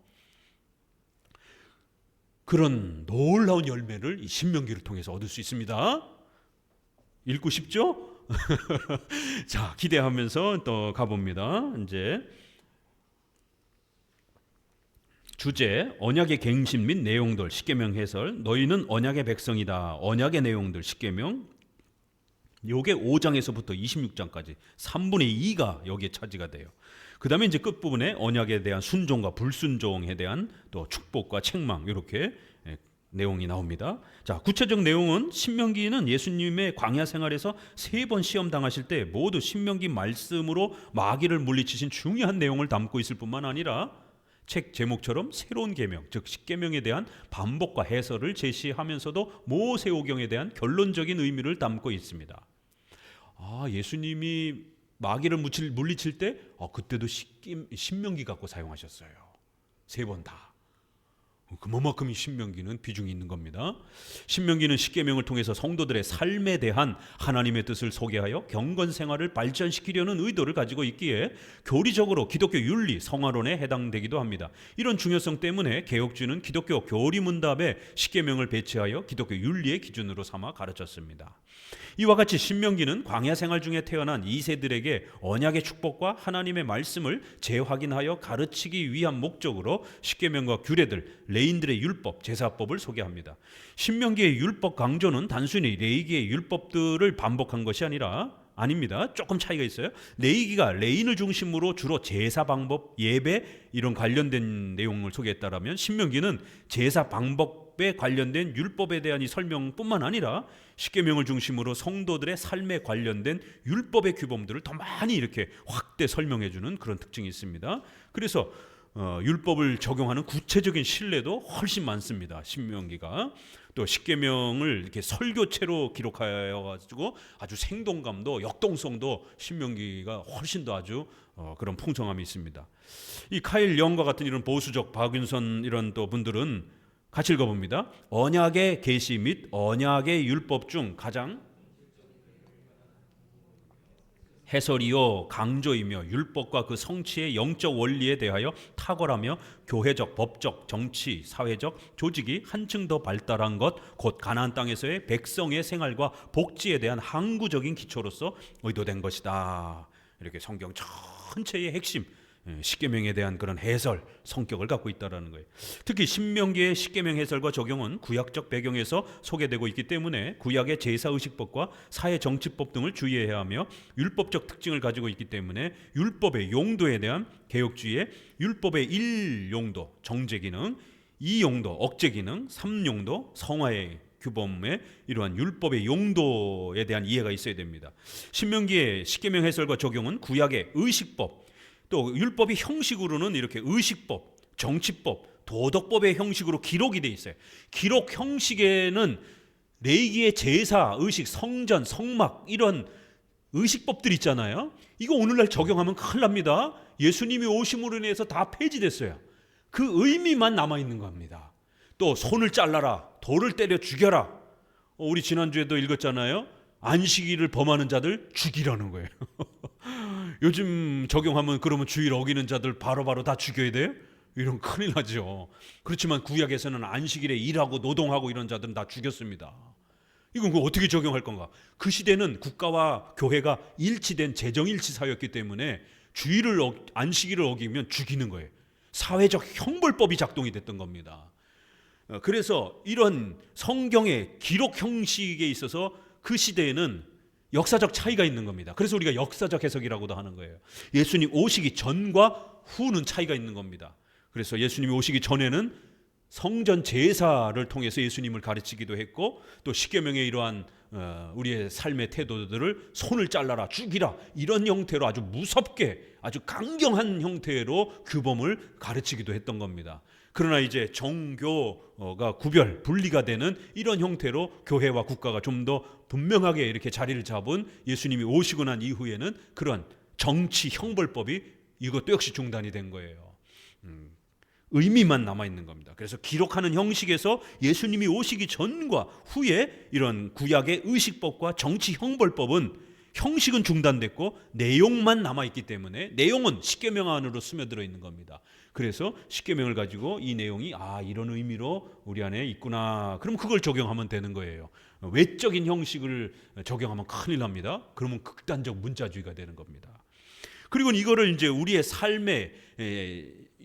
그런 놀라운 열매를 이 신명기를 통해서 얻을 수 있습니다. 읽고 싶죠? 자, 기대하면서 또 가봅니다. 이제 주제 언약의 갱신 및 내용들 십계명 해설. 너희는 언약의 백성이다. 언약의 내용들 십계명. 요게 5장에서부터 26장까지 3분의 2가 여기에 차지가 돼요. 그 다음에 이제 끝부분에 언약에 대한 순종과 불순종에 대한 또 축복과 책망 이렇게 내용이 나옵니다. 자, 구체적 내용은 신명기는 예수님의 광야 생활에서 3번 시험 당하실 때 모두 신명기 말씀으로 마귀를 물리치신 중요한 내용을 담고 있을 뿐만 아니라 책 제목처럼 새로운 계명, 즉 십계명에 대한 반복과 해설을 제시하면서도 모세오경에 대한 결론적인 의미를 담고 있습니다. 예수님이 마귀를 물리칠 때 그때도 신명기 갖고 사용하셨어요. 3번 다. 그만큼 신명기는 비중이 있는 겁니다. 신명기는 십계명을 통해서 성도들의 삶에 대한 하나님의 뜻을 소개하여 경건 생활을 발전시키려는 의도를 가지고 있기에 교리적으로 기독교 윤리, 성화론에 해당되기도 합니다. 이런 중요성 때문에 개혁주의는 기독교 교리문답에 십계명을 배치하여 기독교 윤리의 기준으로 삼아 가르쳤습니다. 이와 같이 신명기는 광야 생활 중에 태어난 2세들에게 언약의 축복과 하나님의 말씀을 재확인하여 가르치기 위한 목적으로 십계명과 규례들, 레인들의 율법, 제사법을 소개합니다. 신명기의 율법 강조는 단순히 레위기의 율법들을 반복한 것이 아닙니다. 조금 차이가 있어요. 레위기가 레인을 중심으로 주로 제사 방법, 예배 이런 관련된 내용을 소개했다라면 신명기는 제사 방법에 관련된 율법에 대한 이 설명뿐만 아니라 십계명을 중심으로 성도들의 삶에 관련된 율법의 규범들을 더 많이 이렇게 확대 설명해주는 그런 특징이 있습니다. 그래서 율법을 적용하는 구체적인 신뢰도 훨씬 많습니다. 신명기가 또 십계명을 이렇게 설교체로 기록하여 가지고 아주 생동감도 역동성도 신명기가 훨씬 더 아주 그런 풍성함이 있습니다. 이 카일 영과 같은 이런 보수적 박윤선 이런 또 분들은 같이 읽어봅니다. 언약의 계시 및 언약의 율법 중 가장 해설이요 강조이며 율법과 그 성취의 영적 원리에 대하여 탁월하며 교회적, 법적, 정치, 사회적 조직이 한층 더 발달한 것, 곧 가나안 땅에서의 백성의 생활과 복지에 대한 항구적인 기초로서 의도된 것이다. 이렇게 성경 전체의 핵심 십계명에 대한 그런 해설 성격을 갖고 있다라는 거예요. 특히 신명기의 십계명 해설과 적용은 구약적 배경에서 소개되고 있기 때문에 구약의 제사의식법과 사회정치법 등을 주의해야 하며 율법적 특징을 가지고 있기 때문에 율법의 용도에 대한 개혁주의의 율법의 1용도 정제기능, 2용도 억제기능, 3용도 성화의 규범의 이러한 율법의 용도에 대한 이해가 있어야 됩니다. 신명기의 십계명 해설과 적용은 구약의 의식법 또 율법이 형식으로는 이렇게 의식법, 정치법, 도덕법의 형식으로 기록이 돼 있어요. 기록 형식에는 레위기의 제사, 의식, 성전, 성막 이런 의식법들 있잖아요. 이거 오늘날 적용하면 큰일 납니다. 예수님이 오심으로 인해서 다 폐지됐어요. 그 의미만 남아있는 겁니다. 또 손을 잘라라, 돌을 때려 죽여라. 우리 지난주에도 읽었잖아요. 안식일을 범하는 자들 죽이라는 거예요. 요즘 적용하면 그러면 주일 어기는 자들 바로바로 다 죽여야 돼요? 이런 큰일 나죠. 그렇지만 구약에서는 안식일에 일하고 노동하고 이런 자들은 다 죽였습니다. 이건 어떻게 적용할 건가? 그 시대는 국가와 교회가 일치된 재정일치 사회였기 때문에 주일을 안식일을 어기면 죽이는 거예요. 사회적 형벌법이 작동이 됐던 겁니다. 그래서 이런 성경의 기록 형식에 있어서 그 시대에는 역사적 차이가 있는 겁니다. 그래서 우리가 역사적 해석이라고도 하는 거예요. 예수님 오시기 전과 후는 차이가 있는 겁니다. 그래서 예수님이 오시기 전에는 성전 제사를 통해서 예수님을 가르치기도 했고 또 십계명의 이러한 우리의 삶의 태도들을 손을 잘라라 죽이라 이런 형태로 아주 무섭게 아주 강경한 형태로 규범을 가르치기도 했던 겁니다. 그러나 이제 종교가 분리가 되는 이런 형태로 교회와 국가가 좀 더 분명하게 이렇게 자리를 잡은 예수님이 오시고 난 이후에는 그런 정치 형벌법이 이것도 역시 중단이 된 거예요. 의미만 남아있는 겁니다. 그래서 기록하는 형식에서 예수님이 오시기 전과 후에 이런 구약의 의식법과 정치 형벌법은 형식은 중단됐고 내용만 남아있기 때문에 내용은 십계명 안으로 스며들어 있는 겁니다. 그래서 십계명을 가지고 이 내용이 이런 의미로 우리 안에 있구나. 그럼 그걸 적용하면 되는 거예요. 외적인 형식을 적용하면 큰일 납니다. 그러면 극단적 문자주의가 되는 겁니다. 그리고 이거를 이제 우리의 삶의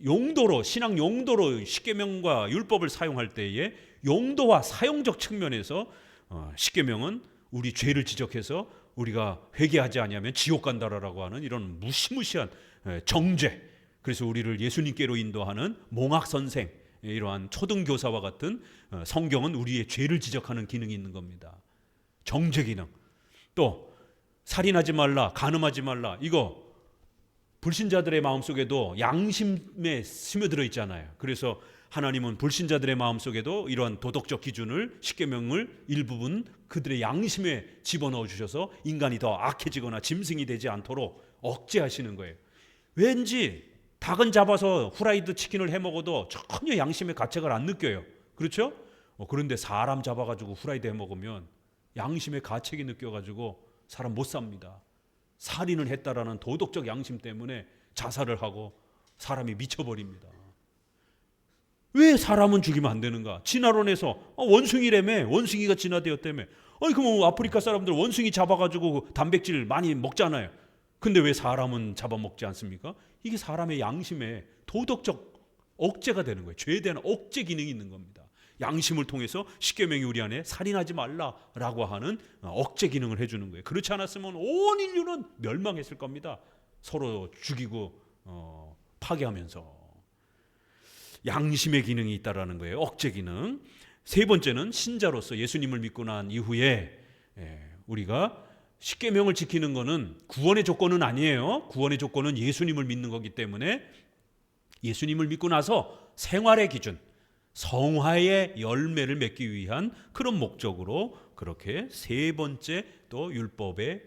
용도로 신앙 용도로 십계명과 율법을 사용할 때에 용도와 사용적 측면에서 십계명은 우리 죄를 지적해서 우리가 회개하지 아니하면 지옥 간다라고 하는 이런 무시무시한 정죄, 그래서 우리를 예수님께로 인도하는 몽학 선생, 이러한 초등교사와 같은 성경은 우리의 죄를 지적하는 기능이 있는 겁니다. 정죄 기능. 또 살인하지 말라, 간음하지 말라. 이거 불신자들의 마음속에도 양심에 스며들어 있잖아요. 그래서 하나님은 불신자들의 마음속에도 이러한 도덕적 기준을 십계명을 일부분 그들의 양심에 집어넣어 주셔서 인간이 더 악해지거나 짐승이 되지 않도록 억제하시는 거예요. 왠지 닭은 잡아서 후라이드 치킨을 해 먹어도 전혀 양심의 가책을 안 느껴요. 그렇죠? 그런데 사람 잡아가지고 후라이드 해 먹으면 양심의 가책이 느껴가지고 사람 못 삽니다. 살인을 했다라는 도덕적 양심 때문에 자살을 하고 사람이 미쳐버립니다. 왜 사람은 죽이면 안 되는가? 진화론에서 원숭이라며, 원숭이가 진화되었다며. 아니 그럼 아프리카 사람들 원숭이 잡아가지고 단백질 많이 먹잖아요. 근데 왜 사람은 잡아먹지 않습니까? 이게 사람의 양심에 도덕적 억제가 되는 거예요. 죄에 대한 억제 기능이 있는 겁니다. 양심을 통해서 십계명이 우리 안에 살인하지 말라라고 하는 억제 기능을 해주는 거예요. 그렇지 않았으면 온 인류는 멸망했을 겁니다. 서로 죽이고 파괴하면서. 양심의 기능이 있다라는 거예요. 억제 기능. 세 번째는 신자로서 예수님을 믿고 난 이후에 우리가 십계명을 지키는 것은 구원의 조건은 아니에요. 구원의 조건은 예수님을 믿는 거기 때문에 예수님을 믿고 나서 생활의 기준, 성화의 열매를 맺기 위한 그런 목적으로 그렇게 세 번째 또 율법의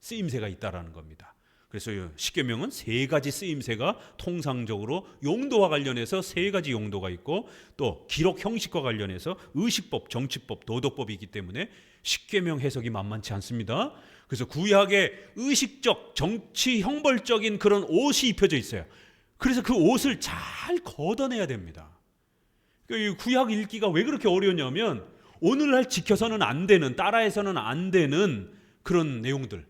쓰임새가 있다라는 겁니다. 그래서 십계명은 세 가지 쓰임새가 통상적으로 용도와 관련해서 세 가지 용도가 있고 또 기록 형식과 관련해서 의식법, 정치법, 도덕법이 있기 때문에 십계명 해석이 만만치 않습니다. 그래서 구약에 의식적, 정치, 형벌적인 그런 옷이 입혀져 있어요. 그래서 그 옷을 잘 걷어내야 됩니다. 구약 읽기가 왜 그렇게 어려웠냐면 오늘날 지켜서는 안 되는, 따라해서는 안 되는 그런 내용들,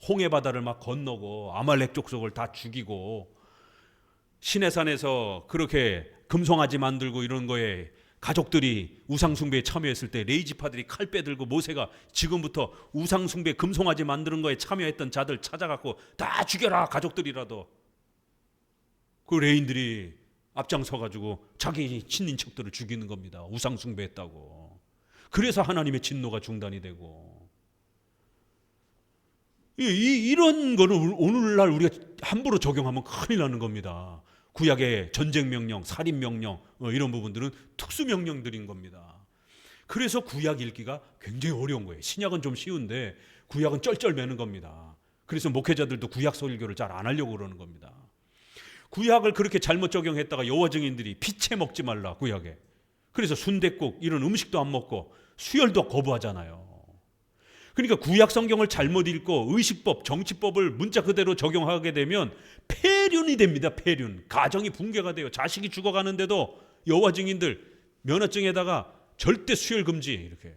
홍해 바다를 막 건너고 아말렉 족속을 다 죽이고 시내산에서 그렇게 금송아지 만들고 이런 거에 가족들이 우상숭배에 참여했을 때 레이지파들이 칼 빼들고 모세가 지금부터 우상숭배 금송아지 만드는 거에 참여했던 자들 찾아갖고 다 죽여라, 가족들이라도. 그 레인들이 앞장서가지고 자기 친인척들을 죽이는 겁니다. 우상숭배했다고. 그래서 하나님의 진노가 중단이 되고. 이런 거는 오늘날 우리가 함부로 적용하면 큰일 나는 겁니다. 구약의 전쟁명령, 살인명령 이런 부분들은 특수명령들인 겁니다. 그래서 구약 읽기가 굉장히 어려운 거예요. 신약은 좀 쉬운데 구약은 쩔쩔매는 겁니다. 그래서 목회자들도 구약 설교를 잘 안 하려고 그러는 겁니다. 구약을 그렇게 잘못 적용했다가 여호와 증인들이 피채 먹지 말라, 구약에. 그래서 순댓국 이런 음식도 안 먹고 수혈도 거부하잖아요. 그러니까 구약 성경을 잘못 읽고 의식법, 정치법을 문자 그대로 적용하게 되면 폐륜이 됩니다. 폐륜. 가정이 붕괴가 돼요. 자식이 죽어가는데도 여호와 증인들 면허증에다가 절대 수혈 금지 이렇게.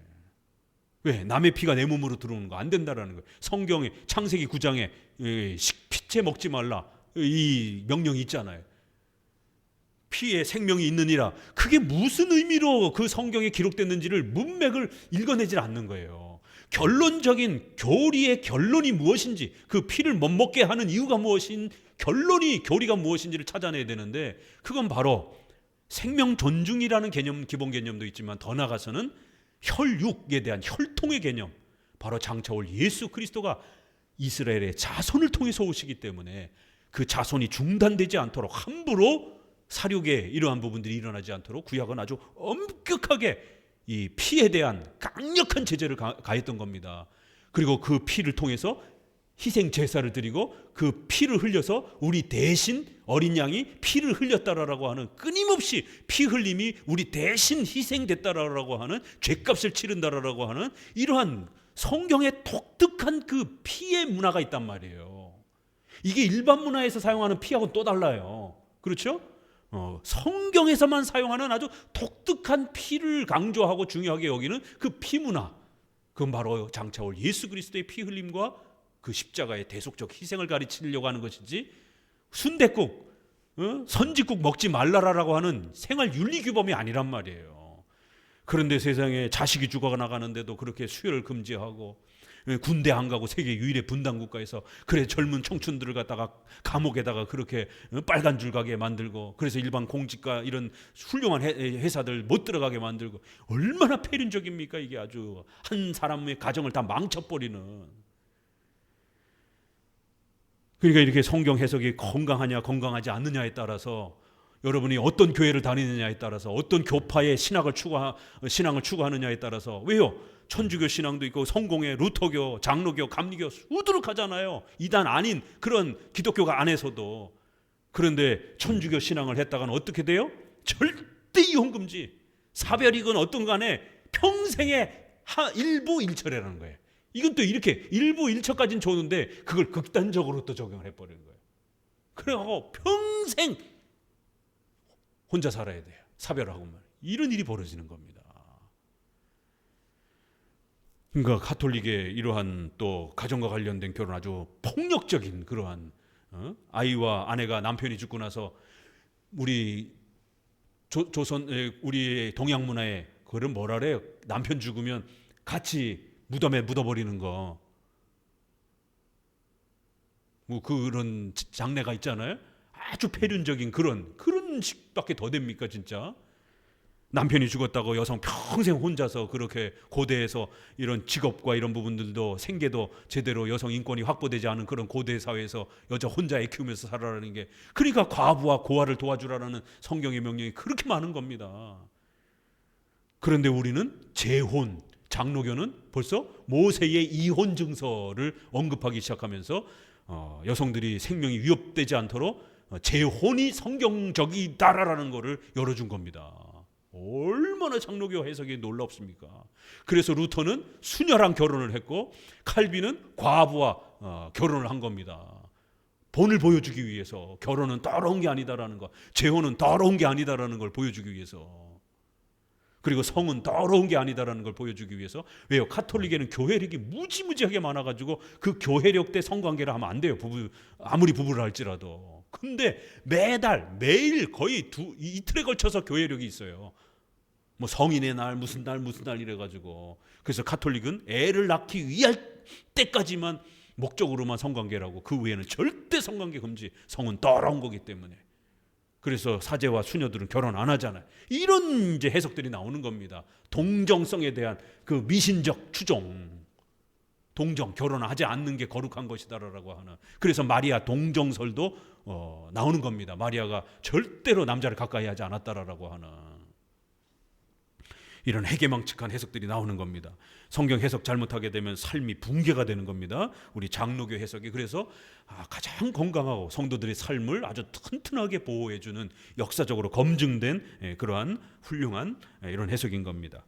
왜? 남의 피가 내 몸으로 들어오는 거 안 된다라는 거예요. 성경에 창세기 9장에 피채 먹지 말라 이 명령이 있잖아요. 피에 생명이 있느니라. 그게 무슨 의미로 그 성경에 기록됐는지를 문맥을 읽어내질 않는 거예요. 결론적인 교리의 결론이 무엇인지, 그 피를 못 먹게 하는 이유가 무엇인, 교리가 무엇인지를 찾아내야 되는데, 그건 바로 생명 존중이라는 개념, 기본 개념도 있지만 더 나아가서는 혈육에 대한 혈통의 개념, 바로 장차 올 예수 그리스도가 이스라엘의 자손을 통해서 오시기 때문에 그 자손이 중단되지 않도록 함부로 사륙에 이러한 부분들이 일어나지 않도록 구약은 아주 엄격하게 이 피에 대한 강력한 제재를 가했던 겁니다. 그리고 그 피를 통해서 희생 제사를 드리고 그 피를 흘려서 우리 대신 어린 양이 피를 흘렸다라고 하는, 끊임없이 피 흘림이 우리 대신 희생됐다라고 하는, 죄값을 치른다라고 하는 이러한 성경의 독특한 그 피의 문화가 있단 말이에요. 이게 일반 문화에서 사용하는 피하고는 또 달라요. 그렇죠? 성경에서만 사용하는 아주 독특한 피를 강조하고 중요하게 여기는 그 피 문화, 그건 바로 장차 올 예수 그리스도의 피 흘림과 그 십자가의 대속적 희생을 가르치려고 하는 것이지, 순댓국, 선지국 먹지 말라라고 하는 생활 윤리 규범이 아니란 말이에요. 그런데 세상에 자식이 죽어나가는데도 그렇게 수혈을 금지하고, 군대 안 가고 세계 유일의 분단 국가에서 그래 젊은 청춘들을 갖다가 감옥에다가 그렇게 빨간 줄 가게 만들고, 그래서 일반 공직과 이런 훌륭한 회사들 못 들어가게 만들고, 얼마나 폐륜적입니까? 이게 아주 한 사람의 가정을 다 망쳐버리는. 그러니까 이렇게 성경 해석이 건강하냐 건강하지 않느냐에 따라서, 여러분이 어떤 교회를 다니느냐에 따라서, 어떤 교파의 신앙을 추구하느냐에 따라서, 왜요? 천주교 신앙도 있고 성공회, 루터교, 장로교, 감리교 수두룩하잖아요. 이단 아닌 그런 기독교가 안에서도. 그런데 천주교 신앙을 했다가는 어떻게 돼요? 절대 이혼 금지. 사별이건 어떤 간에 평생의 일부일처라는 거예요. 이건 또 이렇게 일부일처까지는 좋은데 그걸 극단적으로 또 적용을 해버리는 거예요. 그래갖고 평생 혼자 살아야 돼요. 사별하고 말. 이런 일이 벌어지는 겁니다. 그러니까 가톨릭의 이러한 또 가정과 관련된 결혼 아주 폭력적인 그러한 아이와 아내가 남편이 죽고 나서 우리 조선 우리 동양 문화에 그걸 뭐라 그래요? 남편 죽으면 같이 무덤에 묻어버리는 거. 뭐 그런 장례가 있잖아요. 아주 폐륜적인 그런 식밖에 더 됩니까 진짜? 남편이 죽었다고 여성 평생 혼자서 그렇게 고대에서 이런 직업과 이런 부분들도 생계도 제대로 여성 인권이 확보되지 않은 그런 고대 사회에서 여자 혼자 애 키우면서 살아라는 게, 그러니까 과부와 고아를 도와주라는 성경의 명령이 그렇게 많은 겁니다. 그런데 우리는 재혼, 장로교는 벌써 모세의 이혼 증서를 언급하기 시작하면서 여성들이 생명이 위협되지 않도록 재혼이 성경적이다라는 것을 열어준 겁니다. 얼마나 장로교 해석이 놀랍습니까? 그래서 루터는 수녀랑 결혼을 했고 칼빈은 과부와 결혼을 한 겁니다. 본을 보여주기 위해서. 결혼은 더러운 게 아니다라는 거, 재혼은 더러운 게 아니다라는 걸 보여주기 위해서. 그리고 성은 더러운 게 아니다라는 걸 보여주기 위해서. 왜요? 가톨릭에는 교회력이 무지무지하게 많아가지고 그 교회력 때 성관계를 하면 안 돼요. 아무리 부부를 할지라도. 근데 매일 거의 이틀에 걸쳐서 교회력이 있어요. 뭐 성인의 날 무슨 날 이래가지고. 그래서 가톨릭은 애를 낳기 위할 때까지만 목적으로만 성관계라고, 그 외에는 절대 성관계 금지. 성은 더러운 거기 때문에. 그래서 사제와 수녀들은 결혼 안 하잖아요. 이런 이제 해석들이 나오는 겁니다. 동정성에 대한 그 미신적 추종. 동정, 결혼하지 않는 게 거룩한 것이다라고 하는. 그래서 마리아 동정설도 나오는 겁니다. 마리아가 절대로 남자를 가까이 하지 않았다라고 하는 이런 해괴망측한 해석들이 나오는 겁니다. 성경 해석 잘못하게 되면 삶이 붕괴가 되는 겁니다. 우리 장로교 해석이. 그래서 가장 건강하고 성도들의 삶을 아주 튼튼하게 보호해주는 역사적으로 검증된 그러한 훌륭한 이런 해석인 겁니다.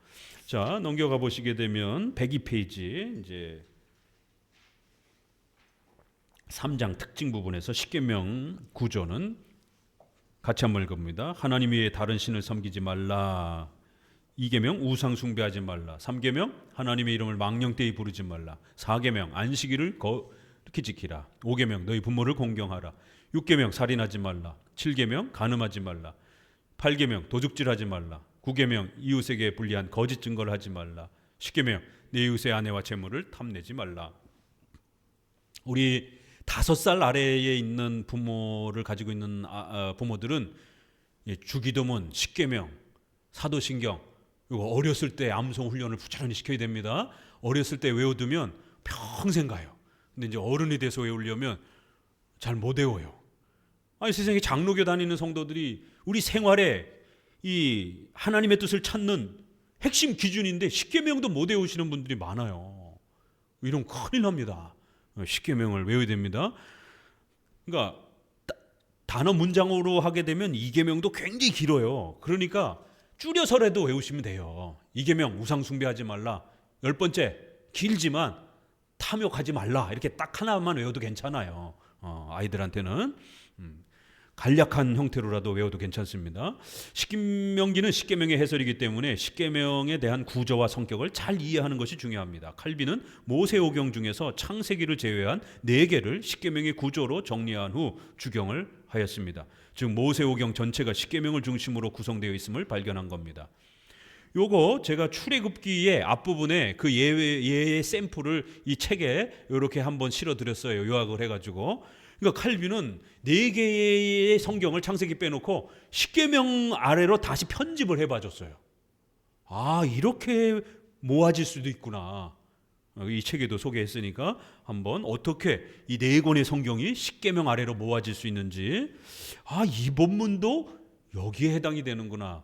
자, 넘겨가 보시게 되면 102페이지 이제 3장 특징 부분에서 십계명 구조는 같이 한번 읽어봅니다. 하나님 외에 다른 신을 섬기지 말라. 2계명 우상 숭배하지 말라. 3계명 하나님의 이름을 망령되이 부르지 말라. 4계명 안식일을 거룩히 지키라. 5계명 너희 부모를 공경하라. 6계명 살인하지 말라. 7계명 간음하지 말라. 8계명 도둑질하지 말라. 9계명 이웃에게 불리한 거짓 증거를 하지 말라. 10계명 내 이웃의 아내와 재물을 탐내지 말라. 우리 5살 아래에 있는 부모를 가지고 있는 부모들은 주기도문, 십계명, 사도신경 이거 어렸을 때 암송 훈련을 부지런히 시켜야 됩니다. 어렸을 때 외워두면 평생 가요. 근데 이제 어른이 돼서 외우려면 잘 못 외워요. 아니 세상에 장로교 다니는 성도들이 우리 생활에 이 하나님의 뜻을 찾는 핵심 기준인데 십계명도 못 외우시는 분들이 많아요. 이런 큰일 납니다. 십계명을 외워야 됩니다. 그러니까 단어 문장으로 하게 되면 2계명도 굉장히 길어요. 그러니까 줄여서라도 외우시면 돼요. 2계명 우상 숭배하지 말라. 10번째 길지만 탐욕하지 말라. 이렇게 딱 하나만 외워도 괜찮아요. 아이들한테는 간략한 형태로라도 외워도 괜찮습니다. 십계명기는 십계명의 해설이기 때문에 십계명에 대한 구조와 성격을 잘 이해하는 것이 중요합니다. 칼빈은 모세오경 중에서 창세기를 제외한 4개를 십계명의 구조로 정리한 후 주경을 하였습니다. 즉 모세오경 전체가 십계명을 중심으로 구성되어 있음을 발견한 겁니다. 요거 제가 출애굽기의 앞부분에 그 예의 샘플을 이 책에 이렇게 한번 실어드렸어요. 요약을 해가지고. 그러니까 칼빈은 4개의 성경을 창세기 빼놓고 십계명 아래로 다시 편집을 해봐줬어요. 아, 이렇게 모아질 수도 있구나. 이 책에도 소개했으니까 한번 어떻게 이 4권의 성경이 십계명 아래로 모아질 수 있는지. 이 본문도 여기에 해당이 되는구나.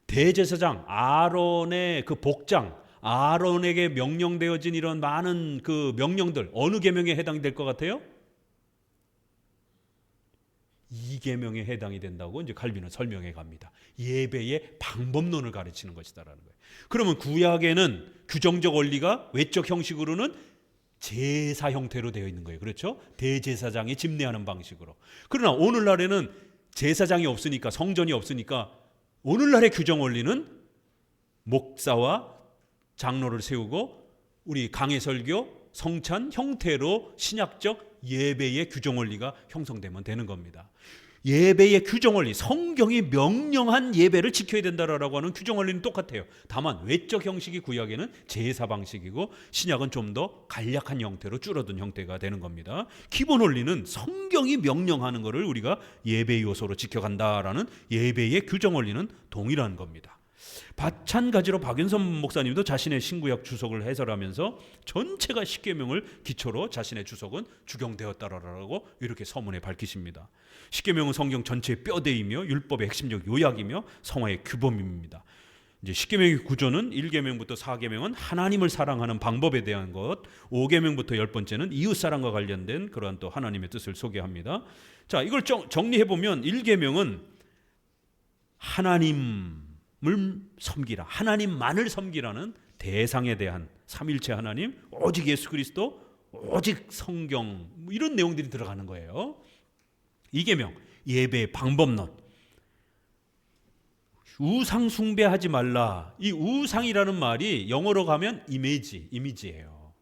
대제사장 아론의 그 복장, 아론에게 명령되어진 이런 많은 그 명령들 어느 계명에 해당이 될 것 같아요? 2계명에 해당이 된다고 이제 칼빈은 설명해 갑니다. 예배의 방법론을 가르치는 것이다라는 거예요. 그러면 구약에는 규정적 원리가 외적 형식으로는 제사 형태로 되어 있는 거예요. 그렇죠? 대제사장이 집례하는 방식으로. 그러나 오늘날에는 제사장이 없으니까, 성전이 없으니까 오늘날의 규정 원리는 목사와 장로를 세우고 우리 강해설교, 성찬 형태로 신약적 예배의 규정 원리가 형성되면 되는 겁니다. 예배의 규정 원리, 성경이 명령한 예배를 지켜야 된다라고 하는 규정 원리는 똑같아요. 다만 외적 형식이 구약에는 제사 방식이고 신약은 좀 더 간략한 형태로 줄어든 형태가 되는 겁니다. 기본 원리는 성경이 명령하는 것을 우리가 예배 요소로 지켜간다라는 예배의 규정 원리는 동일한 겁니다. 마찬가지로 박윤선 목사님도 자신의 신구약 주석을 해설하면서 전체가 십계명을 기초로 자신의 주석은 주경되었다라고 이렇게 서문에 밝히십니다. 십계명은 성경 전체의 뼈대이며 율법의 핵심적 요약이며 성화의 규범입니다. 이제 십계명의 구조는 1계명부터 4계명은 하나님을 사랑하는 방법에 대한 것, 5계명부터 10번째는 이웃사랑과 관련된 그러한 또 하나님의 뜻을 소개합니다. 자, 이걸 정리해 보면 1계명은 하나님을 섬기라, 하나님만을 섬기라는 대상에 대한 삼일체 하나님, 오직 예수 그리스도, 오직 성경, 이런 내용들이 들어가는 거예요. 2계명 예배의 방법론, 우상 숭배하지 말라. 이 우상이라는 말이 영어로 가면 이미지예요.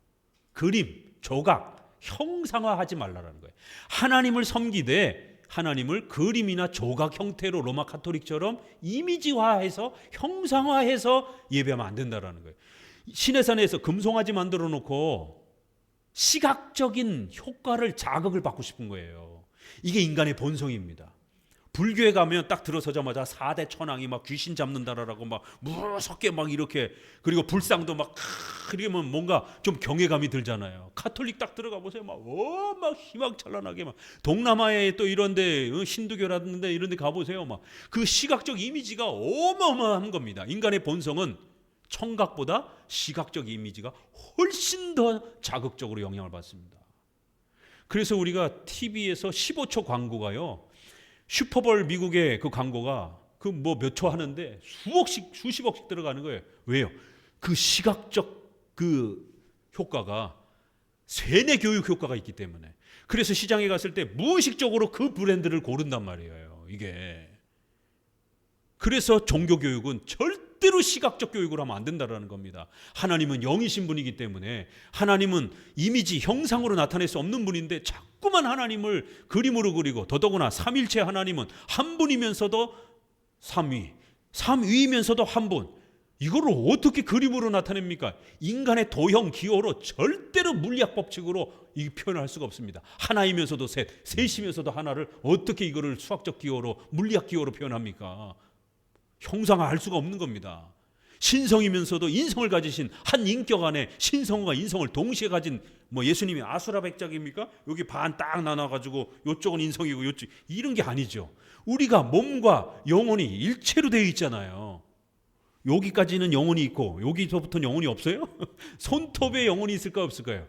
그림, 조각, 형상화하지 말라라는 거예요. 하나님을 섬기되 하나님을 그림이나 조각 형태로 로마 카톨릭처럼 이미지화해서 형상화해서 예배하면 안 된다라는 거예요. 시내산에서 금송아지 만들어 놓고 시각적인 효과를, 자극을 받고 싶은 거예요. 이게 인간의 본성입니다. 불교에 가면 딱 들어서자마자 4대 천왕이 막 귀신 잡는다라고 막 무섭게 막 이렇게, 그리고 불상도 막 그러면 뭔가 좀 경외감이 들잖아요. 카톨릭 딱 들어가 보세요. 막 희망찬란하게 막 동남아에 또 이런데 힌두교라든지 이런데 가보세요. 막 그 시각적 이미지가 어마어마한 겁니다. 인간의 본성은 청각보다 시각적 이미지가 훨씬 더 자극적으로 영향을 받습니다. 그래서 우리가 TV에서 15초 광고가요, 슈퍼볼 미국의 그 광고가 그 뭐 몇 초 하는데 수억씩 수십억씩 들어가는 거예요. 왜요? 그 시각적 그 효과가 세뇌 교육 효과가 있기 때문에. 그래서 시장에 갔을 때 무의식적으로 그 브랜드를 고른단 말이에요. 이게. 그래서 종교 교육은 절대로 시각적 교육을 하면 안 된다라는 겁니다. 하나님은 영이신 분이기 때문에, 하나님은 이미지, 형상으로 나타낼 수 없는 분인데 자꾸만 하나님을 그림으로 그리고, 더더구나 삼일체 하나님은 한 분이면서도 삼위이면서도 한 분, 이거를 어떻게 그림으로 나타냅니까? 인간의 도형 기호로 절대로 물리학 법칙으로 이 표현을 할 수가 없습니다. 하나이면서도 셋이면서도 하나를 어떻게 이거를 수학적 기호로, 물리학 기호로 표현합니까? 형상화할 수가 없는 겁니다. 신성이면서도 인성을 가지신 한 인격 안에 신성과 인성을 동시에 가진, 뭐 예수님이 아수라 백작입니까? 여기 반 딱 나눠가지고 이쪽은 인성이고 이쪽, 이런 게 아니죠. 우리가 몸과 영혼이 일체로 되어 있잖아요. 여기까지는 영혼이 있고 여기서부터는 영혼이 없어요? 손톱에 영혼이 있을까요, 없을까요?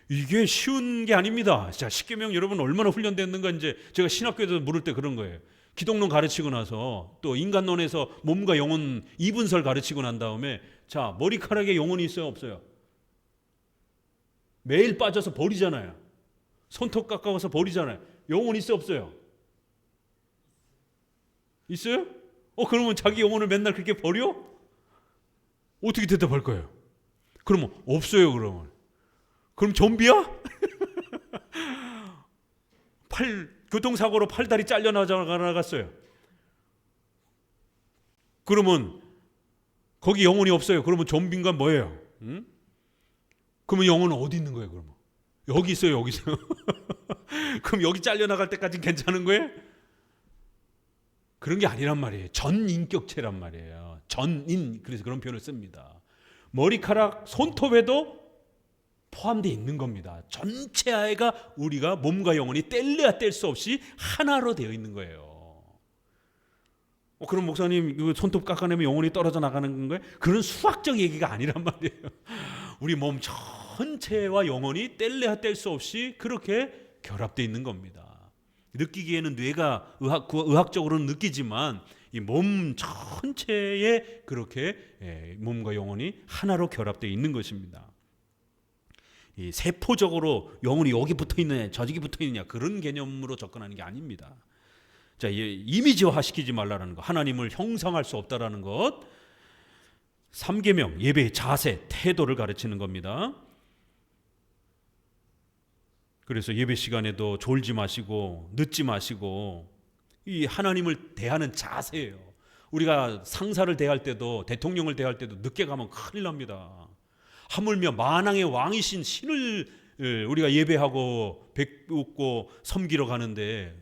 이게 쉬운 게 아닙니다. 자, 십계명 여러분 얼마나 훈련됐는가, 이제 제가 신학교에서 물을 때 그런 거예요. 기독론 가르치고 나서 또 인간론에서 몸과 영혼 이분설 가르치고 난 다음에, 자, 머리카락에 영혼이 있어요, 없어요? 매일 빠져서 버리잖아요. 손톱 깎아서 버리잖아요. 영혼 있어요, 없어요? 있어요? 그러면 자기 영혼을 맨날 그렇게 버려? 어떻게 대답할 거예요? 그러면 없어요. 그럼 좀비야? 교통사고로 팔다리 잘려나갔어요. 그러면 거기 영혼이 없어요. 그러면 좀비인가 뭐예요? 응? 그러면 영혼은 어디 있는 거예요? 그러면 여기 있어요, 여기 있어요. 그럼 여기 잘려나갈 때까지 괜찮은 거예요? 그런 게 아니란 말이에요. 전인격체란 말이에요. 전인, 그래서 그런 표현을 씁니다. 머리카락, 손톱에도 포함되어 있는 겁니다. 전체 아이가, 우리가 몸과 영혼이 뗄래야 뗄 수 없이 하나로 되어 있는 거예요. 그럼 목사님, 이거 손톱 깎아내면 영혼이 떨어져 나가는 건가요? 그런 수학적 얘기가 아니란 말이에요. 우리 몸 전체와 영혼이 뗄래야 뗄 수 없이 그렇게 결합되어 있는 겁니다. 느끼기에는 뇌가 의학적으로는 느끼지만 이 몸 전체에 그렇게 몸과 영혼이 하나로 결합되어 있는 것입니다. 이 세포적으로 영혼이 여기 붙어 있느냐 저기 붙어 있느냐 그런 개념으로 접근하는 게 아닙니다. 자, 이미지화 시키지 말라는 것, 하나님을 형상할 수 없다라는 것. 3계명 예배의 자세, 태도를 가르치는 겁니다. 그래서 예배 시간에도 졸지 마시고 늦지 마시고 이 하나님을 대하는 자세예요. 우리가 상사를 대할 때도 대통령을 대할 때도 늦게 가면 큰일 납니다. 하물며 만왕의 왕이신 신을 우리가 예배하고 뵙고 섬기러 가는데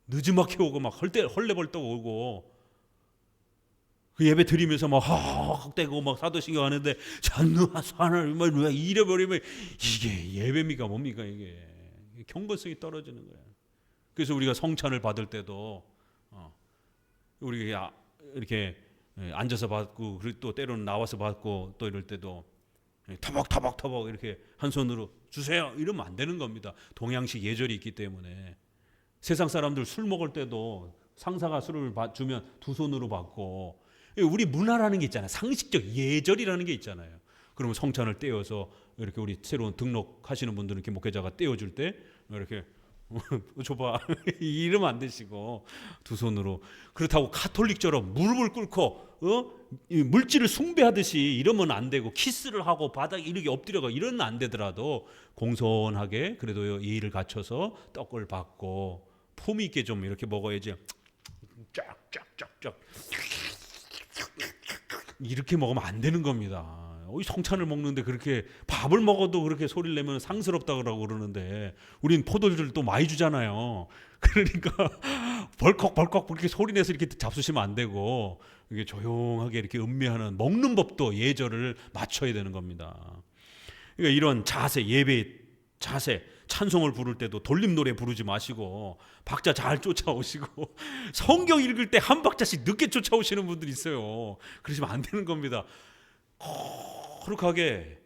늦지막히 오고 막 헐레벌떡 오고 그 예배 드리면서 막 헉대고 막 사도신경 하는데 전능하사 하나님 왜 이래버리면 이게 예배입니까 뭡니까 이게 경건성이 떨어지는 거예요. 그래서 우리가 성찬을 받을 때도 우리가 이렇게 앉아서 받고 그리고 또 때로는 나와서 받고 또 이럴 때도 터벅터벅 이렇게 한 손으로 주세요 이러면 안 되는 겁니다. 동양식 예절이 있기 때문에. 세상 사람들 술 먹을 때도 상사가 술을 주면 두 손으로 받고 우리 문화라는 게 있잖아요. 상식적 예절이라는 게 있잖아요. 그러면 성찬을 떼어서 이렇게 우리 새로운 등록하시는 분들은 이렇게 목회자가 떼어줄 때 이렇게 줘봐 이러면 안 되시고 두 손으로. 그렇다고 카톨릭처럼 무릎을 꿇고 물질을 숭배하듯이 이러면 안 되고 키스를 하고 바닥에 이렇게 엎드려가 이러면 안 되더라도 공손하게 그래도 예의를 갖춰서 떡을 받고 폼 있게 좀 이렇게 먹어야지. 쫙쫙쫙쫙 이렇게 먹으면 안 되는 겁니다. 성찬을 먹는데 그렇게 밥을 먹어도 그렇게 소리를 내면 상스럽다고 그러는데 우린 포도주를 또 많이 주잖아요. 그러니까 벌컥벌컥 그렇게 소리내서 이렇게 잡수시면 안 되고 이게 조용하게 이렇게 음미하는 먹는 법도 예절을 맞춰야 되는 겁니다. 그러니까 이런 자세, 예배의 자세, 찬송을 부를 때도 돌림 노래 부르지 마시고 박자 잘 쫓아오시고 성경 읽을 때 한 박자씩 늦게 쫓아오시는 분들이 있어요. 그러시면 안 되는 겁니다. 거룩하게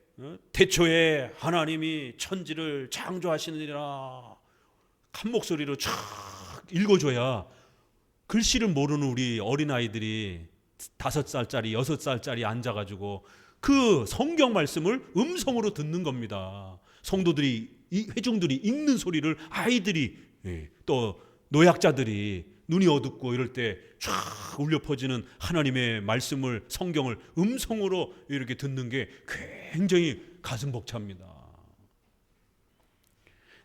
태초에 하나님이 천지를 창조하시느니라 한 목소리로 쫙 읽어줘야 글씨를 모르는 우리 어린아이들이 5살짜리 6살짜리 앉아가지고 그 성경 말씀을 음성으로 듣는 겁니다. 성도들이 회중들이 읽는 소리를 아이들이 또 노약자들이 눈이 어둡고 이럴 때 쫙 울려 퍼지는 하나님의 말씀을 성경을 음성으로 이렇게 듣는 게 굉장히 가슴 벅찹니다.